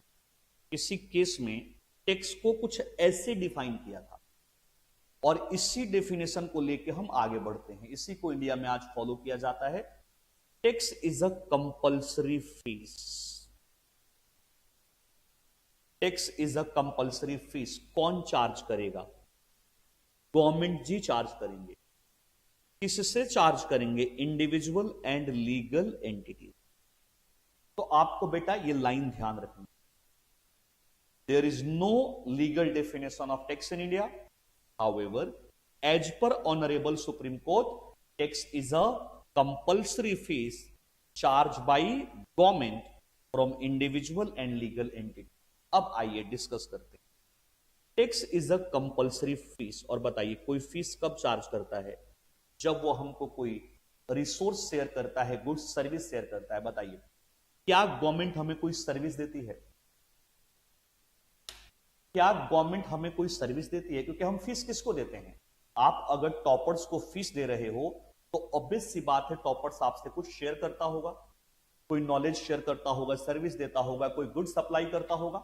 किसी केस में टैक्स को कुछ ऐसे डिफाइन किया था और इसी डेफिनेशन को लेके हम आगे बढ़ते हैं। इसी को इंडिया में आज फॉलो किया जाता है। Tax is a compulsory fee. Tax is a compulsory fee. कौन चार्ज करेगा? गवर्नमेंट जी चार्ज करेंगे। किससे चार्ज करेंगे? Individual and legal entity. तो आपको बेटा ये लाइन ध्यान रखनी, there is no legal definition of tax in India, however as per honourable Supreme Court, tax is a compulsory fee charge by government from individual and legal entity. अब आइए discuss करते हैं। Tax is a compulsory fees. और बताइए कोई fees कब charge करता है? जब वो हमको कोई रिसोर्स शेयर करता है, गुड्स सर्विस शेयर करता है। बताइए क्या गवर्नमेंट हमें कोई सर्विस देती है? क्या गवर्नमेंट हमें कोई सर्विस देती है? क्योंकि हम फीस किसको देते हैं? आप अगर टॉपर्स को फीस दे रहे हो तो ऑब्वियस सी बात है टॉपर्स आपसे कुछ शेयर करता होगा, कोई नॉलेज शेयर करता होगा, सर्विस देता होगा, कोई गुड सप्लाई करता होगा।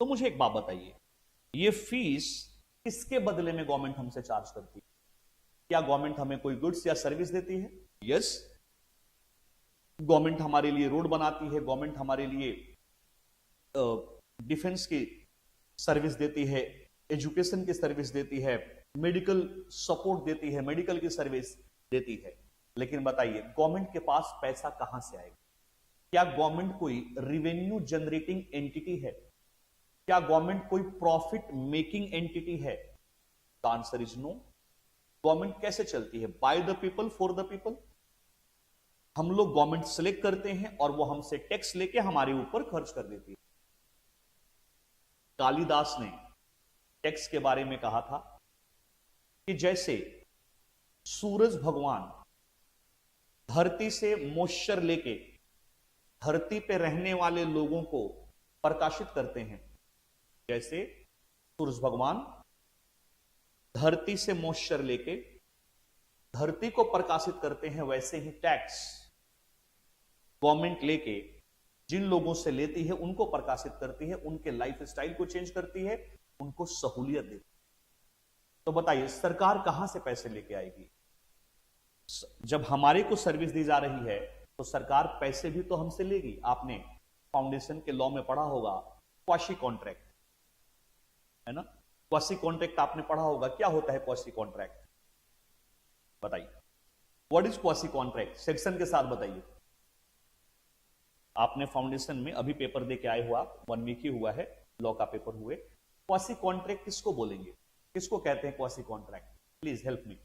तो मुझे एक बात बताइए, ये फीस किसके बदले में गवर्नमेंट हमसे चार्ज करती है? क्या गवर्नमेंट हमें कोई गुड्स या सर्विस देती है? यस, गवर्नमेंट हमारे लिए रोड बनाती है, गवर्नमेंट हमारे लिए डिफेंस की सर्विस देती है, एजुकेशन की सर्विस देती है, मेडिकल सपोर्ट देती है, मेडिकल की सर्विस देती है। लेकिन बताइए गवर्नमेंट के पास पैसा कहां से आएगा? क्या गवर्नमेंट कोई रिवेन्यू जनरेटिंग एंटिटी है? क्या गवर्नमेंट कोई प्रॉफिट मेकिंग एंटिटी है? The answer is no. Government कैसे चलती है? By the people for the people. हम लोग गवर्नमेंट सिलेक्ट करते हैं और वो हमसे टैक्स लेके हमारे ऊपर खर्च कर देती है। कालिदास ने टैक्स के बारे में कहा था कि जैसे सूरज भगवान धरती से मॉइस्चर लेके धरती पे रहने वाले लोगों को प्रकाशित करते हैं, जैसे सूरज भगवान धरती से मॉइस्चर लेके धरती को प्रकाशित करते हैं, वैसे ही टैक्स गवर्नमेंट लेके जिन लोगों से लेती है उनको प्रकाशित करती है, उनके लाइफ स्टाइल को चेंज करती है, उनको सहूलियत देती है। तो बताइए सरकार कहां से पैसे लेके आएगी? जब हमारे को सर्विस दी जा रही है तो सरकार पैसे भी तो हमसे लेगी। आपने फाउंडेशन के लॉ में पढ़ा होगा क्वासी कॉन्ट्रैक्ट, है ना? क्वासी कॉन्ट्रैक्ट आपने पढ़ा होगा। क्या होता है क्वासी कॉन्ट्रैक्ट? बताइए what is quasi contract? Section के साथ बताइए। आपने फाउंडेशन में अभी पेपर दे के आए हुआ, 1 वीक ही हुआ है, लॉ का पेपर हुए। क्वासी कॉन्ट्रैक्ट किसको बोलेंगे? किसको कहते हैं quasi contract? Please help me.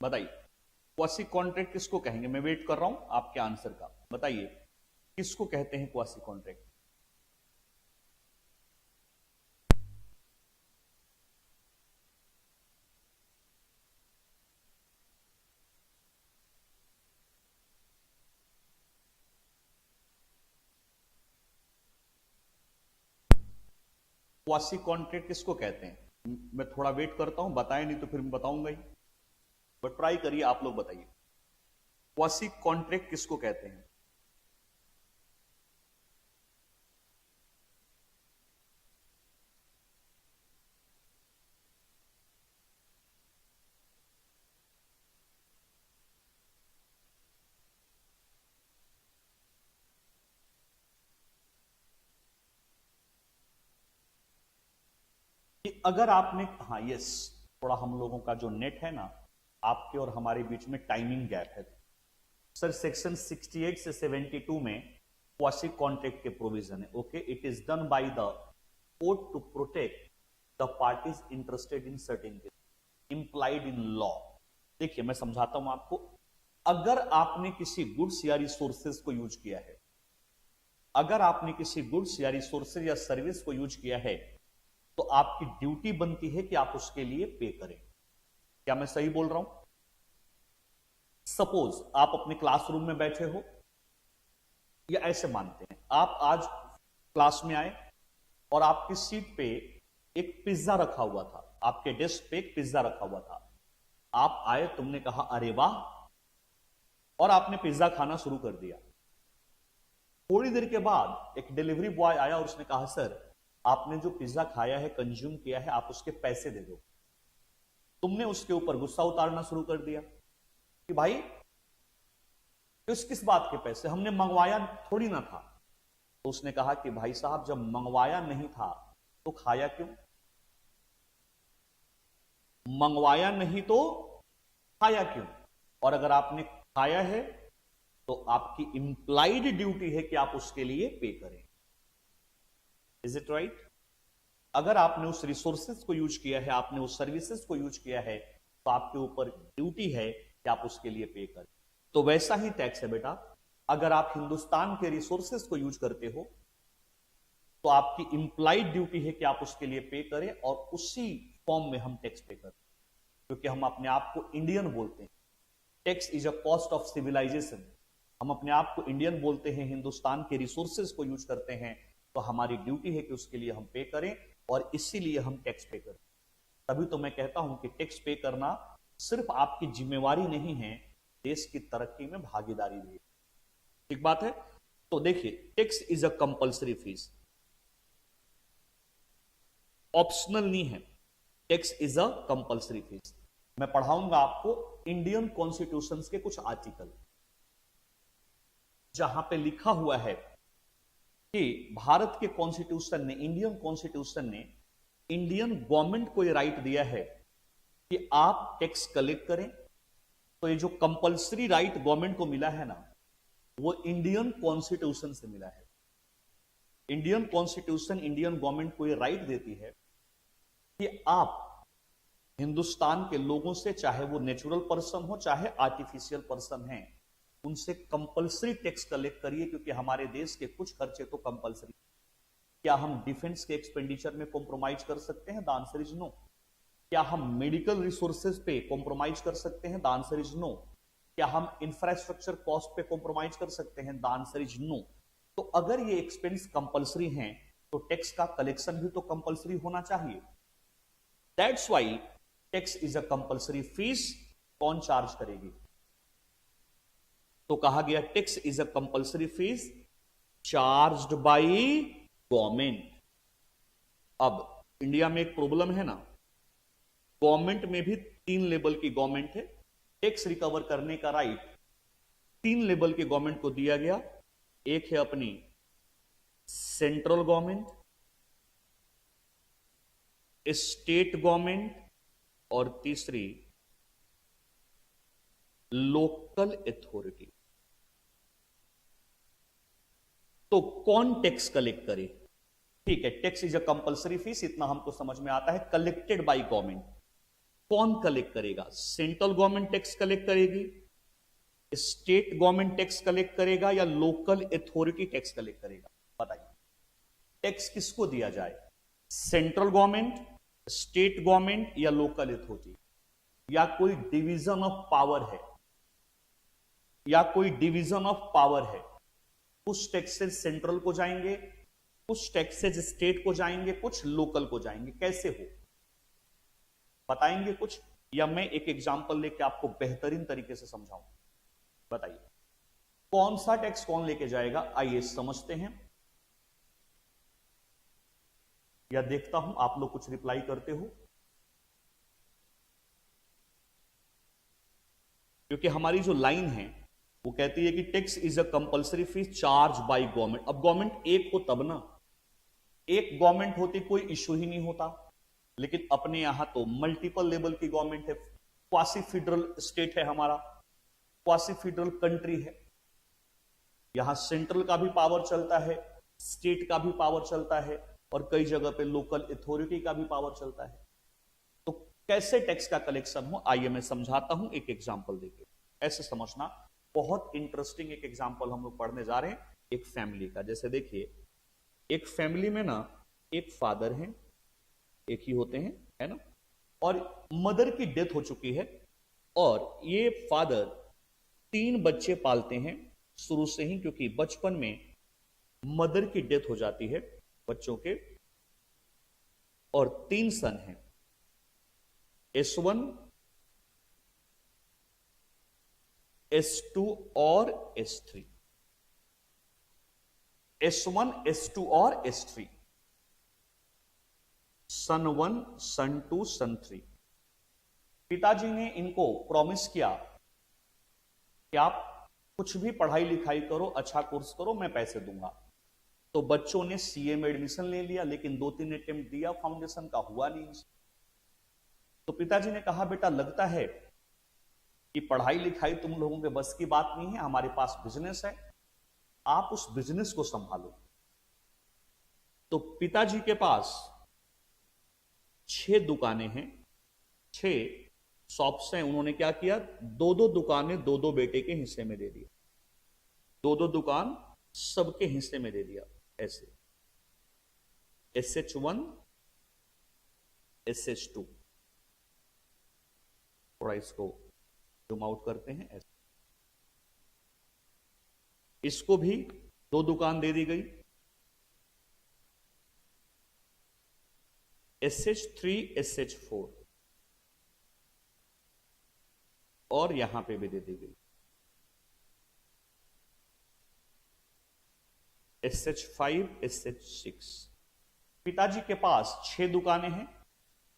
बताइए क्वासी कॉन्ट्रैक्ट किसको कहेंगे? मैं वेट कर रहा हूं आपके आंसर का, बताइए किसको कहते हैं क्वासी कॉन्ट्रैक्ट? क्वासी कॉन्ट्रैक्ट किसको कहते हैं? मैं थोड़ा वेट करता हूं, बताएं नहीं तो फिर मैं बताऊंगा ही, बट ट्राई करिए, आप लोग बताइए क्वासी कॉन्ट्रैक्ट किसको कहते हैं? कि अगर आपने, हाँ यस, थोड़ा हम लोगों का जो नेट है ना, आपके और हमारे बीच में टाइमिंग गैप है सर। सेक्शन 68 से 72 में क्वासी कॉन्ट्रैक्ट के प्रोविजन है। Okay, it is done by the court to protect the parties interested in certain implied in law. देखिए मैं समझाता हूं आपको, अगर आपने किसी गुड्स या रिसोर्सेज को यूज किया है, अगर आपने किसी गुड्स या रिसोर्सेज या सर्विस को यूज किया है, तो आपकी ड्यूटी बनती है कि आप उसके लिए पे करें। क्या मैं सही बोल रहा हूं? सपोज आप अपने क्लासरूम में बैठे हो, या ऐसे मानते हैं आप आज क्लास में आए और आपकी सीट पे एक पिज्जा रखा हुआ था, आपके डेस्क पे एक पिज्जा रखा हुआ था। आप आए, तुमने कहा अरे वाह, और आपने पिज्जा खाना शुरू कर दिया। थोड़ी देर के बाद एक डिलीवरी बॉय आया और उसने कहा सर आपने जो पिज्जा खाया है, कंज्यूम किया है, आप उसके पैसे दे दो। तुमने उसके ऊपर गुस्सा उतारना शुरू कर दिया कि भाई किस बात के पैसे, हमने मंगवाया थोड़ी ना था। तो उसने कहा कि भाई साहब जब मंगवाया नहीं था तो खाया क्यों? मंगवाया नहीं तो खाया क्यों? और अगर आपने खाया है तो आपकी इंप्लाइड ड्यूटी है कि आप उसके लिए पे करें। Is it right? अगर आपने उस रिसोर्सेज को यूज किया है, आपने उस सर्विसेज को यूज किया है, तो आपके ऊपर ड्यूटी है कि आप उसके लिए पे करें। तो वैसा ही टैक्स है बेटा, अगर आप हिंदुस्तान के रिसोर्सेज को यूज करते हो तो आपकी इंप्लाइड ड्यूटी है कि आप उसके लिए पे करें, और उसी फॉर्म में हम टैक्स पे करें, क्योंकि हम अपने आप को इंडियन बोलते हैं। Tax is a cost of civilisation. हम अपने आप को इंडियन बोलते हैं, हिंदुस्तान के रिसोर्सेज को यूज करते हैं, तो हमारी ड्यूटी है कि उसके लिए हम पे करें, और इसीलिए हम टैक्स पे करें। तभी तो मैं कहता हूं कि टैक्स पे करना सिर्फ आपकी जिम्मेवारी नहीं है, देश की तरक्की में भागीदारी भी है। ठीक बात है? तो देखिए, tax is a compulsory fees, optional नहीं है। Tax is a compulsory fees. मैं पढ़ाऊंगा आपको इंडियन कॉन्स्टिट्यूशन के कुछ आर्टिकल, जहां पे लिखा हुआ है कि भारत के कॉन्स्टिट्यूशन ने, इंडियन कॉन्स्टिट्यूशन ने इंडियन गवर्नमेंट को यह राइट दिया है कि आप टैक्स कलेक्ट करें। तो ये जो कंपल्सरी राइट गवर्नमेंट को मिला है ना, वो इंडियन कॉन्स्टिट्यूशन से मिला है। इंडियन कॉन्स्टिट्यूशन इंडियन गवर्नमेंट को यह राइट देती है कि आप हिंदुस्तान के लोगों से, चाहे वो नेचुरल पर्सन हो चाहे आर्टिफिशियल पर्सन है, उनसे कंपल्सरी टैक्स कलेक्ट करिए, क्योंकि हमारे देश के कुछ खर्चे तो कंपल्सरी। क्या हम डिफेंस के एक्सपेंडिचर में कॉम्प्रोमाइज कर सकते हैं? The answer is no. क्या हम मेडिकल रिसोर्सेज पे कॉम्प्रोमाइज कर सकते हैं? The answer is no. क्या हम इंफ्रास्ट्रक्चर कॉस्ट पे कॉम्प्रोमाइज कर सकते हैं? The answer is no. तो अगर ये एक्सपेंस कंपल्सरी हैं, तो टैक्स का कलेक्शन भी तो कंपल्सरी होना चाहिए। That's why tax is a compulsory fee. कौन चार्ज करेगी? तो कहा गया tax is a compulsory fees charged by government. अब इंडिया में एक प्रॉब्लम है ना, गवर्नमेंट में भी 3 लेवल की गवर्नमेंट है। टैक्स रिकवर करने का राइट 3 लेवल के गवर्नमेंट को दिया गया। एक है अपनी सेंट्रल गवर्नमेंट, स्टेट गवर्नमेंट, और तीसरी लोकल अथॉरिटी। तो कौन टैक्स कलेक्ट करे? ठीक है, tax is a compulsory fees, इतना हमको समझ में आता है, कलेक्टेड बाय गवर्नमेंट। कौन कलेक्ट करेगा? सेंट्रल गवर्नमेंट टैक्स कलेक्ट करेगी, स्टेट गवर्नमेंट टैक्स कलेक्ट करेगा या लोकल अथॉरिटी टैक्स कलेक्ट करेगा? बताइए, टैक्स किसको दिया जाए? सेंट्रल गवर्नमेंट, स्टेट गवर्नमेंट या लोकल अथॉरिटी? या कोई डिवीजन ऑफ पावर है? या कोई डिवीजन ऑफ पावर है? कुछ टैक्सेस सेंट्रल को जाएंगे, कुछ टैक्सेस स्टेट को जाएंगे, कुछ लोकल को जाएंगे। कैसे हो, बताएंगे कुछ? या मैं एक एग्जांपल लेके आपको बेहतरीन तरीके से समझाऊं? बताइए, कौन सा टैक्स कौन लेके जाएगा? आइए समझते हैं, या देखता हूं आप लोग कुछ रिप्लाई करते हो, क्योंकि हमारी जो लाइन है वो कहती है कि tax is a compulsory fee charge by government. अब गवर्नमेंट एक हो तब ना, एक गवर्नमेंट होती कोई इश्यू ही नहीं होता, लेकिन अपने यहां तो मल्टीपल लेवल की गवर्नमेंट है, क्वासी फेडरल स्टेट है हमारा, क्वासी फेडरल कंट्री है। यहां सेंट्रल का भी पावर चलता है, स्टेट का भी पावर चलता है, और कई जगह पे लोकल अथॉरिटी का भी पावर चलता है। तो कैसे टैक्स का कलेक्शन हो, आइए मैं समझाता हूं एक एग्जांपल देके। ऐसे समझना, बहुत इंटरेस्टिंग एक एग्जांपल हम लोग पढ़ने जा रहे हैं एक फैमिली का। जैसे देखिए, एक फैमिली में ना एक फादर है, एक ही होते हैं, है ना, और मदर की डेथ हो चुकी है, और ये फादर 3 बच्चे पालते हैं शुरू से ही, क्योंकि बचपन में मदर की डेथ हो जाती है बच्चों के, और 3 सन हैं, S1, S2 और S3। S1, S2 और S3, सन 1, सन 2, सन 3। पिताजी ने इनको प्रॉमिस किया कि आप कुछ भी पढ़ाई लिखाई करो, अच्छा कोर्स करो, मैं पैसे दूंगा। तो बच्चों ने सीए में एडमिशन ले लिया, लेकिन 2-3 अटेम्प्ट दिया, फाउंडेशन का हुआ नहीं। तो पिताजी ने कहा, बेटा लगता है कि पढ़ाई लिखाई तुम लोगों के बस की बात नहीं है, हमारे पास बिजनेस है, आप उस बिजनेस को संभालो। तो पिताजी के पास 6 दुकानें हैं, 6 शॉप्स हैं। उन्होंने क्या किया, 2-2 दुकानें 2-2 बेटे के हिस्से में दे दी, 2-2 दुकान सबके हिस्से में दे दिया। ऐसे SH1, SH2, थोड़ा इसको जूम आउट करते हैं, ऐसे इसको भी 2 दुकान दे दी गई, SH3, SH4, और यहां पे भी दे दी गई SH5, SH6। पिताजी के पास 6 दुकानें हैं,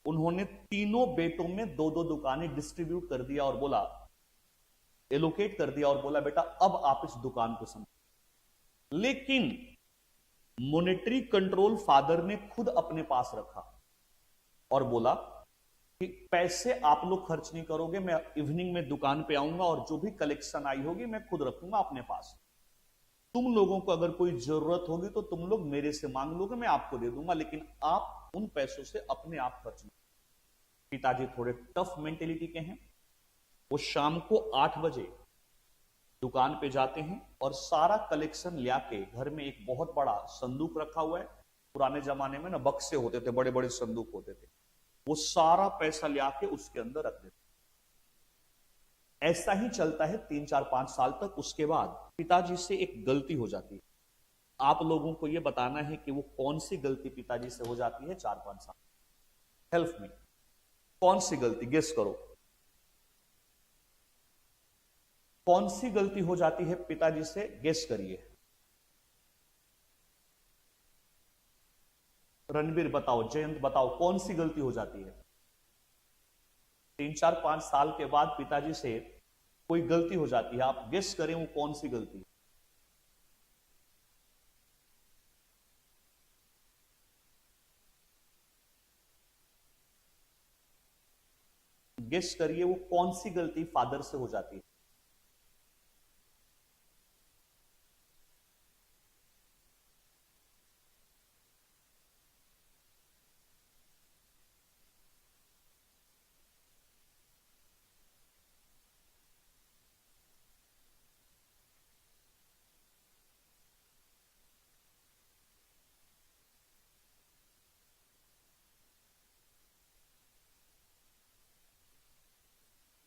उन्होंने तीनों बेटों में 2-2 दुकानें डिस्ट्रीब्यूट कर दिया और बोला, एलोकेट कर दिया, और बोला बेटा अब आप इस दुकान को संभालो। लेकिन मॉनेटरी कंट्रोल फादर ने खुद अपने पास रखा और बोला कि पैसे आप लोग खर्च नहीं करोगे, मैं इवनिंग में दुकान पे आऊंगा और जो भी कलेक्शन आई होगी मैं खुद रखूंगा अपने पास। तुम लोगों को अगर कोई जरूरत होगी तो तुम लोग मेरे से मांग लोगे, मैं आपको दे दूंगा, लेकिन आप उन पैसों से अपने आप खर्च नहीं। पिताजी थोड़े टफ मेंटेलिटी के हैं। वो शाम को 8 बजे दुकान पे जाते हैं और सारा कलेक्शन लाके घर में एक बहुत बड़ा संदूक रखा हुआ है। पुराने जमाने में ना बक्से होते थे, बड़े बड़े संदूक होते थे, वो सारा पैसा लाके उसके अंदर रख देते। ऐसा ही चलता है 3-4-5 साल तक। उसके बाद पिताजी से एक गलती हो जाती है। आप लोगों को यह बताना है कि वो कौन सी गलती पिताजी से हो जाती है 4-5 साल। हेल्प मी, कौन सी गलती, गेस करो, कौन सी गलती हो जाती है पिताजी से, गेस करिए। रणबीर बताओ, जयंत बताओ, कौन सी गलती हो जाती है? 3-4-5 साल के बाद पिताजी से कोई गलती हो जाती है, आप गेस करें वो कौन सी गलती? गेस करिए वो कौन सी गलती फादर से हो जाती है?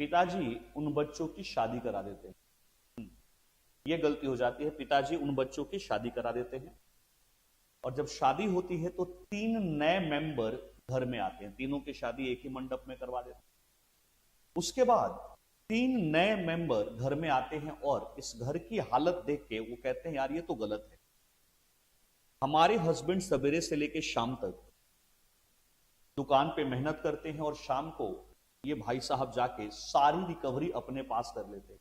पिताजी उन बच्चों की शादी करा देते हैं। ये गलती हो जाती है, पिताजी उन बच्चों की शादी करा देते हैं और जब शादी होती है तो 3 नए मेंबर घर में आते हैं, तीनों की शादी एक ही मंडप में करवा देते हैं। उसके बाद 3 नए मेंबर घर में आते हैं और इस घर की हालत देख के वो कहते हैं यार ये तो गलत है। हमारे हस्बैंड सवेरे से लेकर शाम तक दुकान पे मेहनत करते हैं और शाम को ये भाई साहब जाके सारी रिकवरी अपने पास कर लेते हैं,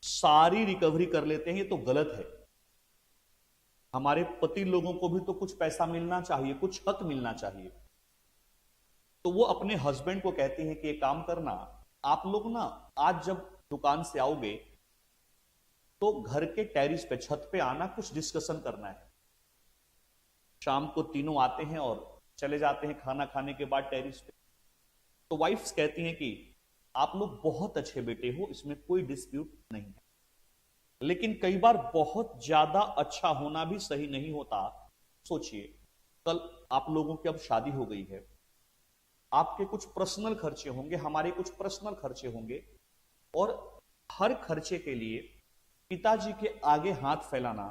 सारी रिकवरी कर लेते हैं, ये तो गलत है। हमारे पति लोगों को भी तो कुछ पैसा मिलना चाहिए, कुछ हक मिलना चाहिए। तो वो अपने हस्बैंड को कहती है कि एक काम करना, आप लोग ना आज जब दुकान से आओगे तो घर के टेरिस पे, छत पे आना, कुछ डिस्कशन करना है। शाम को तीनों आते हैं और चले जाते हैं खाना खाने के बाद टेरिस पे। तो वाइफ्स कहती हैं कि आप लोग बहुत अच्छे बेटे हो, इसमें कोई डिस्प्यूट नहीं है, लेकिन कई बार बहुत ज्यादा अच्छा होना भी सही नहीं होता। सोचिए, कल आप लोगों की अब शादी हो गई है, आपके कुछ पर्सनल खर्चे होंगे, हमारे कुछ पर्सनल खर्चे होंगे और हर खर्चे के लिए पिताजी के आगे हाथ फैलाना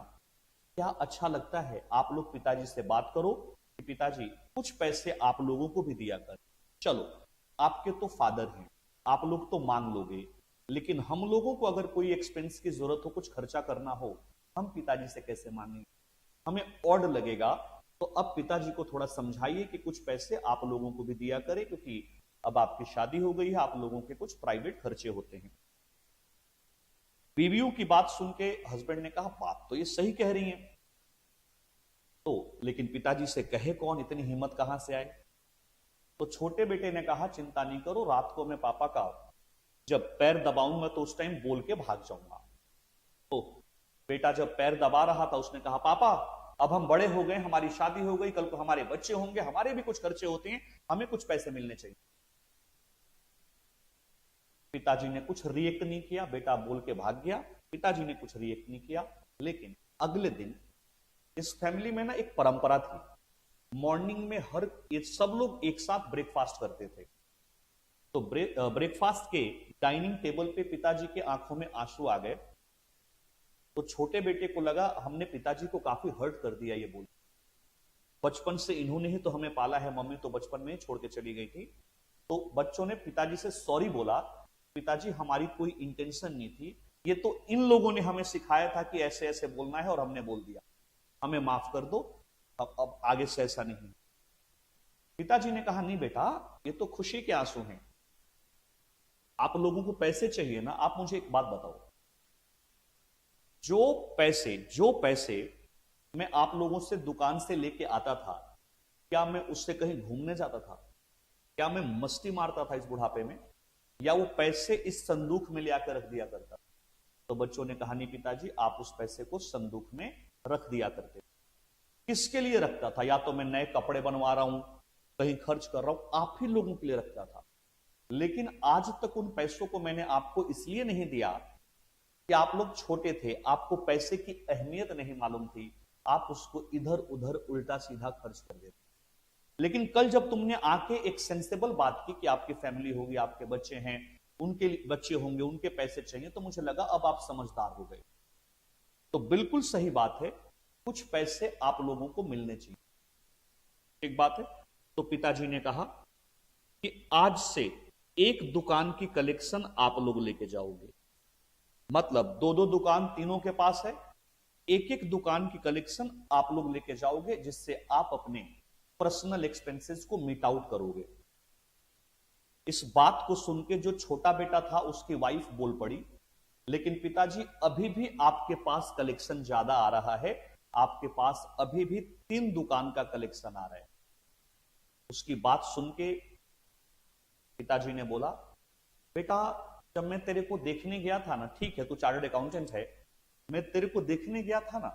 क्या अच्छा लगता है? आप लोग पिताजी से बात करो कि पिताजी कुछ पैसे आप लोगों को भी दिया कर, चलो आपके तो फादर हैं, आप लोग तो मांग लोगे, लेकिन हम लोगों को अगर कोई एक्सपेंस की जरूरत हो, कुछ खर्चा करना हो, हम पिताजी से कैसे मांगेंगे? हमें ऑड लगेगा। तो अब पिताजी को थोड़ा समझाइए कि कुछ पैसे आप लोगों को भी दिया करें, क्योंकि अब आपकी शादी हो गई है, आप लोगों के कुछ प्राइवेट खर्चे होते हैं। बीवियों की बात सुन के हस्बैंड ने कहा बात तो ये सही कह रही है, तो लेकिन पिताजी से कहे कौन, इतनी हिम्मत कहां से आए? तो छोटे बेटे ने कहा चिंता नहीं करो, रात को मैं पापा का जब पैर दबाऊंगा तो उस टाइम बोल के भाग जाऊंगा। तो बेटा जब पैर दबा रहा था उसने कहा पापा अब हम बड़े हो गए, हमारी शादी हो गई, कल को हमारे बच्चे होंगे, हमारे भी कुछ खर्चे होते हैं, हमें कुछ पैसे मिलने चाहिए। पिताजी ने कुछ रिएक्ट नहीं किया, बेटा बोल के भाग गया, पिताजी ने कुछ रिएक्ट नहीं किया। लेकिन अगले दिन इस फैमिली में ना एक परंपरा थी, मॉर्निंग में हर ये सब लोग एक साथ ब्रेकफास्ट करते थे। तो ब्रेकफास्ट के डाइनिंग टेबल पे पिताजी के आंखों में आंसू आ गए। तो छोटे बेटे को लगा हमने पिताजी को काफी हर्ट कर दिया, ये बोल, बचपन से इन्होंने ही तो हमें पाला है, मम्मी तो बचपन में छोड़ के चली गई थी। तो बच्चों ने पिताजी से सॉरी बोला, पिताजी हमारी कोई इंटेंशन नहीं थी, ये तो इन लोगों ने हमें सिखाया था कि ऐसे ऐसे बोलना है और हमने बोल दिया, हमें माफ कर दो, अब आगे से ऐसा नहीं। पिताजी ने कहा नहीं बेटा, ये तो खुशी के आंसू हैं, आप लोगों को पैसे चाहिए ना, आप मुझे एक बात बताओ, जो पैसे मैं आप लोगों से दुकान से लेके आता था, क्या मैं उससे कहीं घूमने जाता था? क्या मैं मस्ती मारता था इस बुढ़ापे में? या वो पैसे इस संदूक में ले आकर रख दिया करता? तो बच्चों ने कहा नहीं पिताजी, आप उस पैसे को संदूक में रख दिया करते। किसके लिए रखता था? या तो मैं नए कपड़े बनवा रहा हूं, कहीं खर्च कर रहा हूं, आप ही लोगों के लिए रखता था। लेकिन आज तक उन पैसों को मैंने आपको इसलिए नहीं दिया कि आप लोग छोटे थे, आपको पैसे की अहमियत नहीं मालूम थी, आप उसको इधर उधर उल्टा सीधा खर्च कर देते। लेकिन कल जब तुमने आके एक सेंसेबल बात की कि आपकी फैमिली होगी, आपके बच्चे हैं, उनके बच्चे होंगे, उनके पैसे चाहिए, तो मुझे लगा अब आप समझदार हो गए। तो बिल्कुल सही बात है, कुछ पैसे आप लोगों को मिलने चाहिए, ठीक बात है। तो पिताजी ने कहा कि आज से एक दुकान की कलेक्शन आप लोग लेके जाओगे, मतलब 2-2 दुकान तीनों के पास है, एक एक दुकान की कलेक्शन आप लोग लेके जाओगे, जिससे आप अपने पर्सनल एक्सपेंसेस को मीट आउट करोगे। इस बात को सुन के जो छोटा बेटा था उसकी वाइफ बोल पड़ी, लेकिन पिताजी अभी भी आपके पास कलेक्शन ज्यादा आ रहा है, आपके पास अभी भी 3 दुकान का कलेक्शन आ रहा है। उसकी बात सुन के पिताजी ने बोला बेटा जब मैं तेरे को देखने गया था ना, ठीक है तू चार्टर्ड अकाउंटेंट है, मैं तेरे को देखने गया था ना,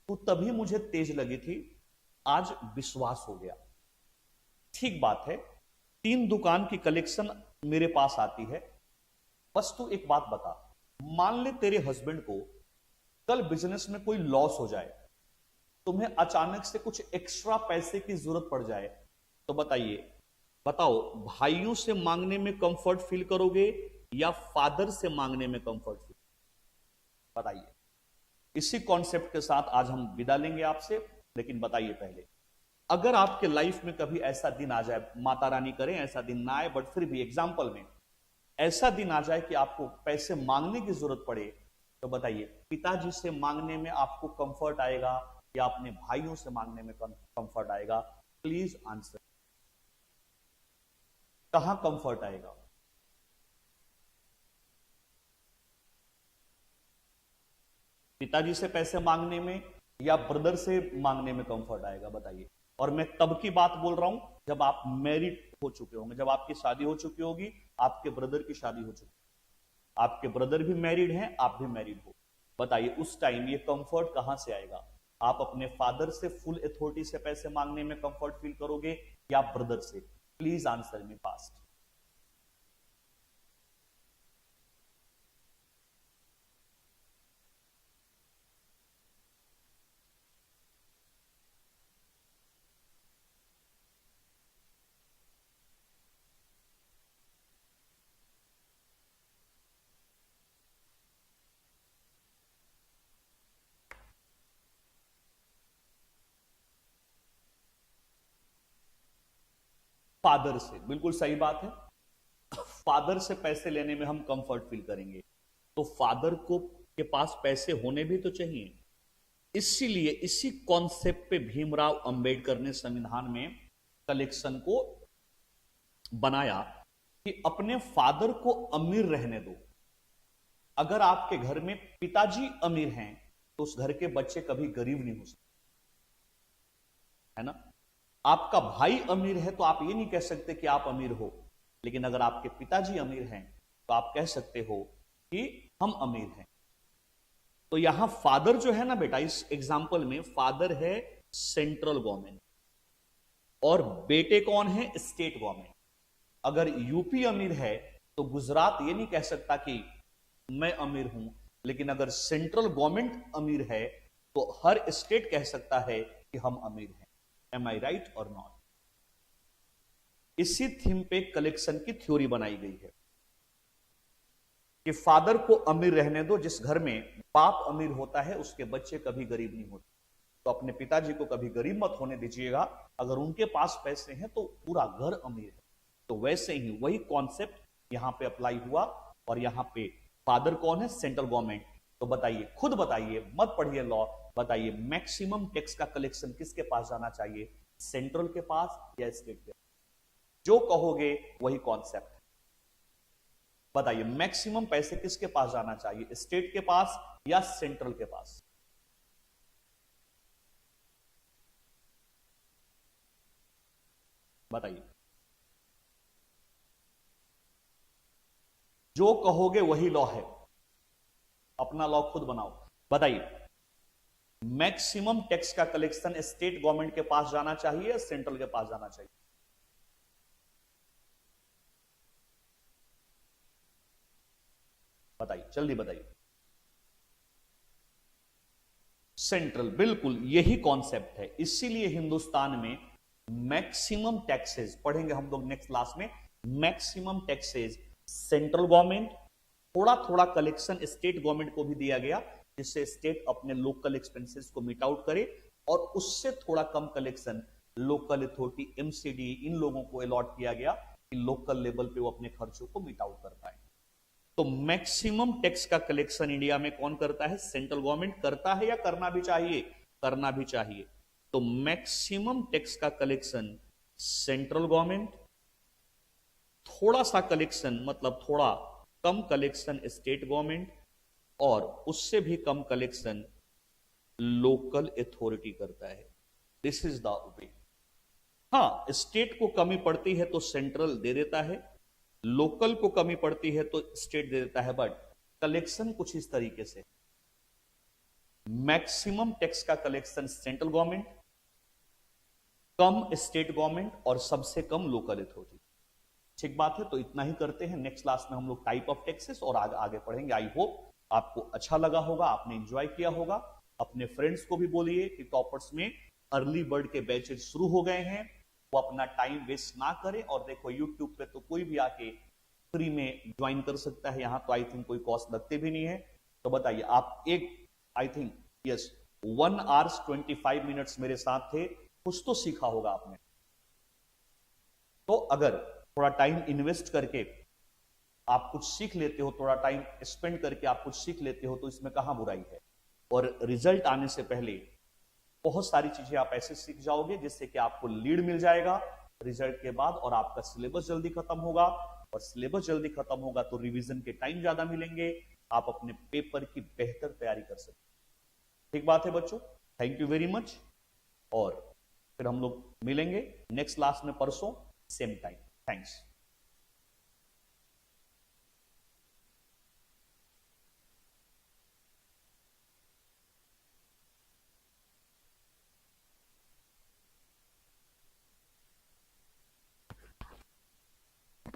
तो तभी मुझे तेज लगी थी, आज विश्वास हो गया। ठीक बात है, 3 दुकान की कलेक्शन मेरे पास आती है, बस तू एक बात बता, मान ले तेरे हस्बैंड को कल बिजनेस में कोई लॉस हो जाए, तुम्हें अचानक से कुछ एक्स्ट्रा पैसे की जरूरत पड़ जाए, तो बताइए बताओ, भाइयों से मांगने में कंफर्ट फील करोगे या फादर से मांगने में कंफर्ट फील? बताइए। इसी कॉन्सेप्ट के साथ आज हम विदा लेंगे आपसे, लेकिन बताइए पहले, अगर आपके लाइफ में कभी ऐसा दिन आ जाए, माता रानी करें ऐसा दिन ना आए, बट फिर भी एग्जाम्पल में ऐसा दिन आ जाए कि आपको पैसे मांगने की जरूरत पड़े, तो बताइए, पिताजी से मांगने में आपको कंफर्ट आएगा या अपने भाइयों से मांगने में कंफर्ट आएगा? Please answer. कहां कंफर्ट आएगा? पिताजी से पैसे मांगने में या ब्रदर से मांगने में कंफर्ट आएगा? बताइए। और मैं तब की बात बोल रहा हूं जब आप मैरिड हो चुके होंगे, जब आपकी शादी हो चुकी होगी, आपके ब्रदर की शादी हो चुकी, आपके ब्रदर भी मैरिड हैं, आप भी मैरिड हो। बताइए, उस टाइम ये कंफर्ट कहां से आएगा? आप अपने फादर से फुल अथॉरिटी से पैसे मांगने में कंफर्ट फील करोगे या ब्रदर से? Please answer me fast. Father से, बिल्कुल सही बात है। फादर से पैसे लेने में हम कंफर्ट फील करेंगे, तो फादर को के पास पैसे होने भी तो चाहिए। इसीलिए इसी कॉन्सेप्ट पे भीमराव अंबेडकर ने संविधान में कलेक्शन को बनाया कि अपने फादर को अमीर रहने दो। अगर आपके घर में पिताजी अमीर हैं तो उस घर के बच्चे कभी गरीब नहीं हो सकते, है ना? आपका भाई अमीर है तो आप ये नहीं कह सकते कि आप अमीर हो, लेकिन अगर आपके पिताजी अमीर हैं तो आप कह सकते हो कि हम अमीर हैं। तो यहां फादर जो है ना बेटा, इस एग्जाम्पल में फादर है सेंट्रल गवर्नमेंट और बेटे कौन है? State government. अगर यूपी अमीर है तो गुजरात ये नहीं कह सकता कि मैं अमीर हूं, लेकिन अगर सेंट्रल गवर्नमेंट अमीर है तो हर स्टेट कह सकता है कि हम अमीर हैं। एम आई राइट और नॉट? इसी थीम पे कलेक्शन की थ्योरी बनाई गई है कि फादर को अमीर रहने दो। जिस घर में बाप अमीर होता है उसके बच्चे कभी गरीब नहीं होते, तो अपने पिताजी को कभी गरीब मत होने दीजिएगा। अगर उनके पास पैसे हैं तो पूरा घर अमीर है। तो वैसे ही वही कॉन्सेप्ट यहां पे अप्लाई हुआ, और यहां पे फादर कौन है? Central government. तो बताइए, खुद बताइए, मत पढ़िए लॉ, बताइए मैक्सिमम टैक्स का कलेक्शन किसके पास जाना चाहिए? सेंट्रल के पास या स्टेट के? जो कहोगे वही कॉन्सेप्ट। बताइए, मैक्सिमम पैसे किसके पास जाना चाहिए? स्टेट के पास या सेंट्रल के पास? बताइए। जो कहोगे वही लॉ है, अपना लॉ खुद बनाओ। बताइए, मैक्सिमम टैक्स का कलेक्शन स्टेट गवर्नमेंट के पास जाना चाहिए या सेंट्रल के पास जाना चाहिए? बताइए, जल्दी बताइए। सेंट्रल, बिल्कुल यही कॉन्सेप्ट है। इसीलिए हिंदुस्तान में मैक्सिमम टैक्सेस पढ़ेंगे हम लोग नेक्स्ट क्लास में। मैक्सिमम टैक्सेस सेंट्रल गवर्नमेंट, थोड़ा थोड़ा कलेक्शन स्टेट गवर्नमेंट को भी दिया गया, जिससे स्टेट अपने लोकल एक्सपेंसेस को मीट आउट करे, और उससे थोड़ा कम कलेक्शन लोकल अथॉरिटी, एमसीडी, इन लोगों को अलॉट किया गया कि लोकल लेवल पे वो अपने खर्चों को मीट आउट कर पाए। तो मैक्सिमम टैक्स का कलेक्शन इंडिया में कौन करता है? सेंट्रल गवर्नमेंट करता है, या करना भी चाहिए? करना भी चाहिए। तो मैक्सिमम टैक्स का कलेक्शन सेंट्रल गवर्नमेंट, थोड़ा सा कलेक्शन, मतलब थोड़ा कम कलेक्शन स्टेट गवर्नमेंट, और उससे भी कम कलेक्शन लोकल अथॉरिटी करता है। This is the way. हाँ, स्टेट को कमी पड़ती है तो सेंट्रल दे देता है, लोकल को कमी पड़ती है तो स्टेट दे देता है, बट कलेक्शन कुछ इस तरीके से। मैक्सिमम टैक्स का कलेक्शन सेंट्रल गवर्नमेंट, कम स्टेट गवर्नमेंट, और सबसे कम लोकल अथॉरिटी। ठीक बात है। तो इतना ही करते हैं। नेक्स्ट क्लास में हम लोग टाइप ऑफ टैक्सेस और आगे पढ़ेंगे। आई होप आपको अच्छा लगा होगा, आपने एंजॉय किया होगा। अपने फ्रेंड्स को भी बोलिए कि टॉपर्स में अर्ली बर्ड के बैचेज शुरू हो गए हैं। वो अपना टाइम वेस्ट ना करे। और देखो यूट्यूब पे तो कोई भी आके फ्री में ज्वाइन कर सकता है, यहाँ तो आई थिंक कोई कॉस्ट लगते भी नहीं है। तो बताइए आप एक I think yes 1 hours 25 minutes मेरे साथ थे, कुछ तो सीखा होगा आपने। तो अगर थोड़ा टाइम इन्वेस्ट करके आप कुछ सीख लेते हो, थोड़ा टाइम स्पेंड करके आप कुछ सीख लेते हो, तो इसमें कहां बुराई है। और रिजल्ट आने से पहले बहुत सारी चीजें आप ऐसे सीख जाओगे जिससे कि आपको लीड मिल जाएगा रिजल्ट के बाद, और आपका सिलेबस जल्दी खत्म होगा। और सिलेबस जल्दी खत्म होगा तो रिवीजन के टाइम ज्यादा मिलेंगे, आप अपने पेपर की बेहतर तैयारी कर सकते। ठीक बात है बच्चों, थैंक यू वेरी मच। और फिर हम लोग मिलेंगे नेक्स्ट क्लास में परसों सेम टाइम। थैंक्स।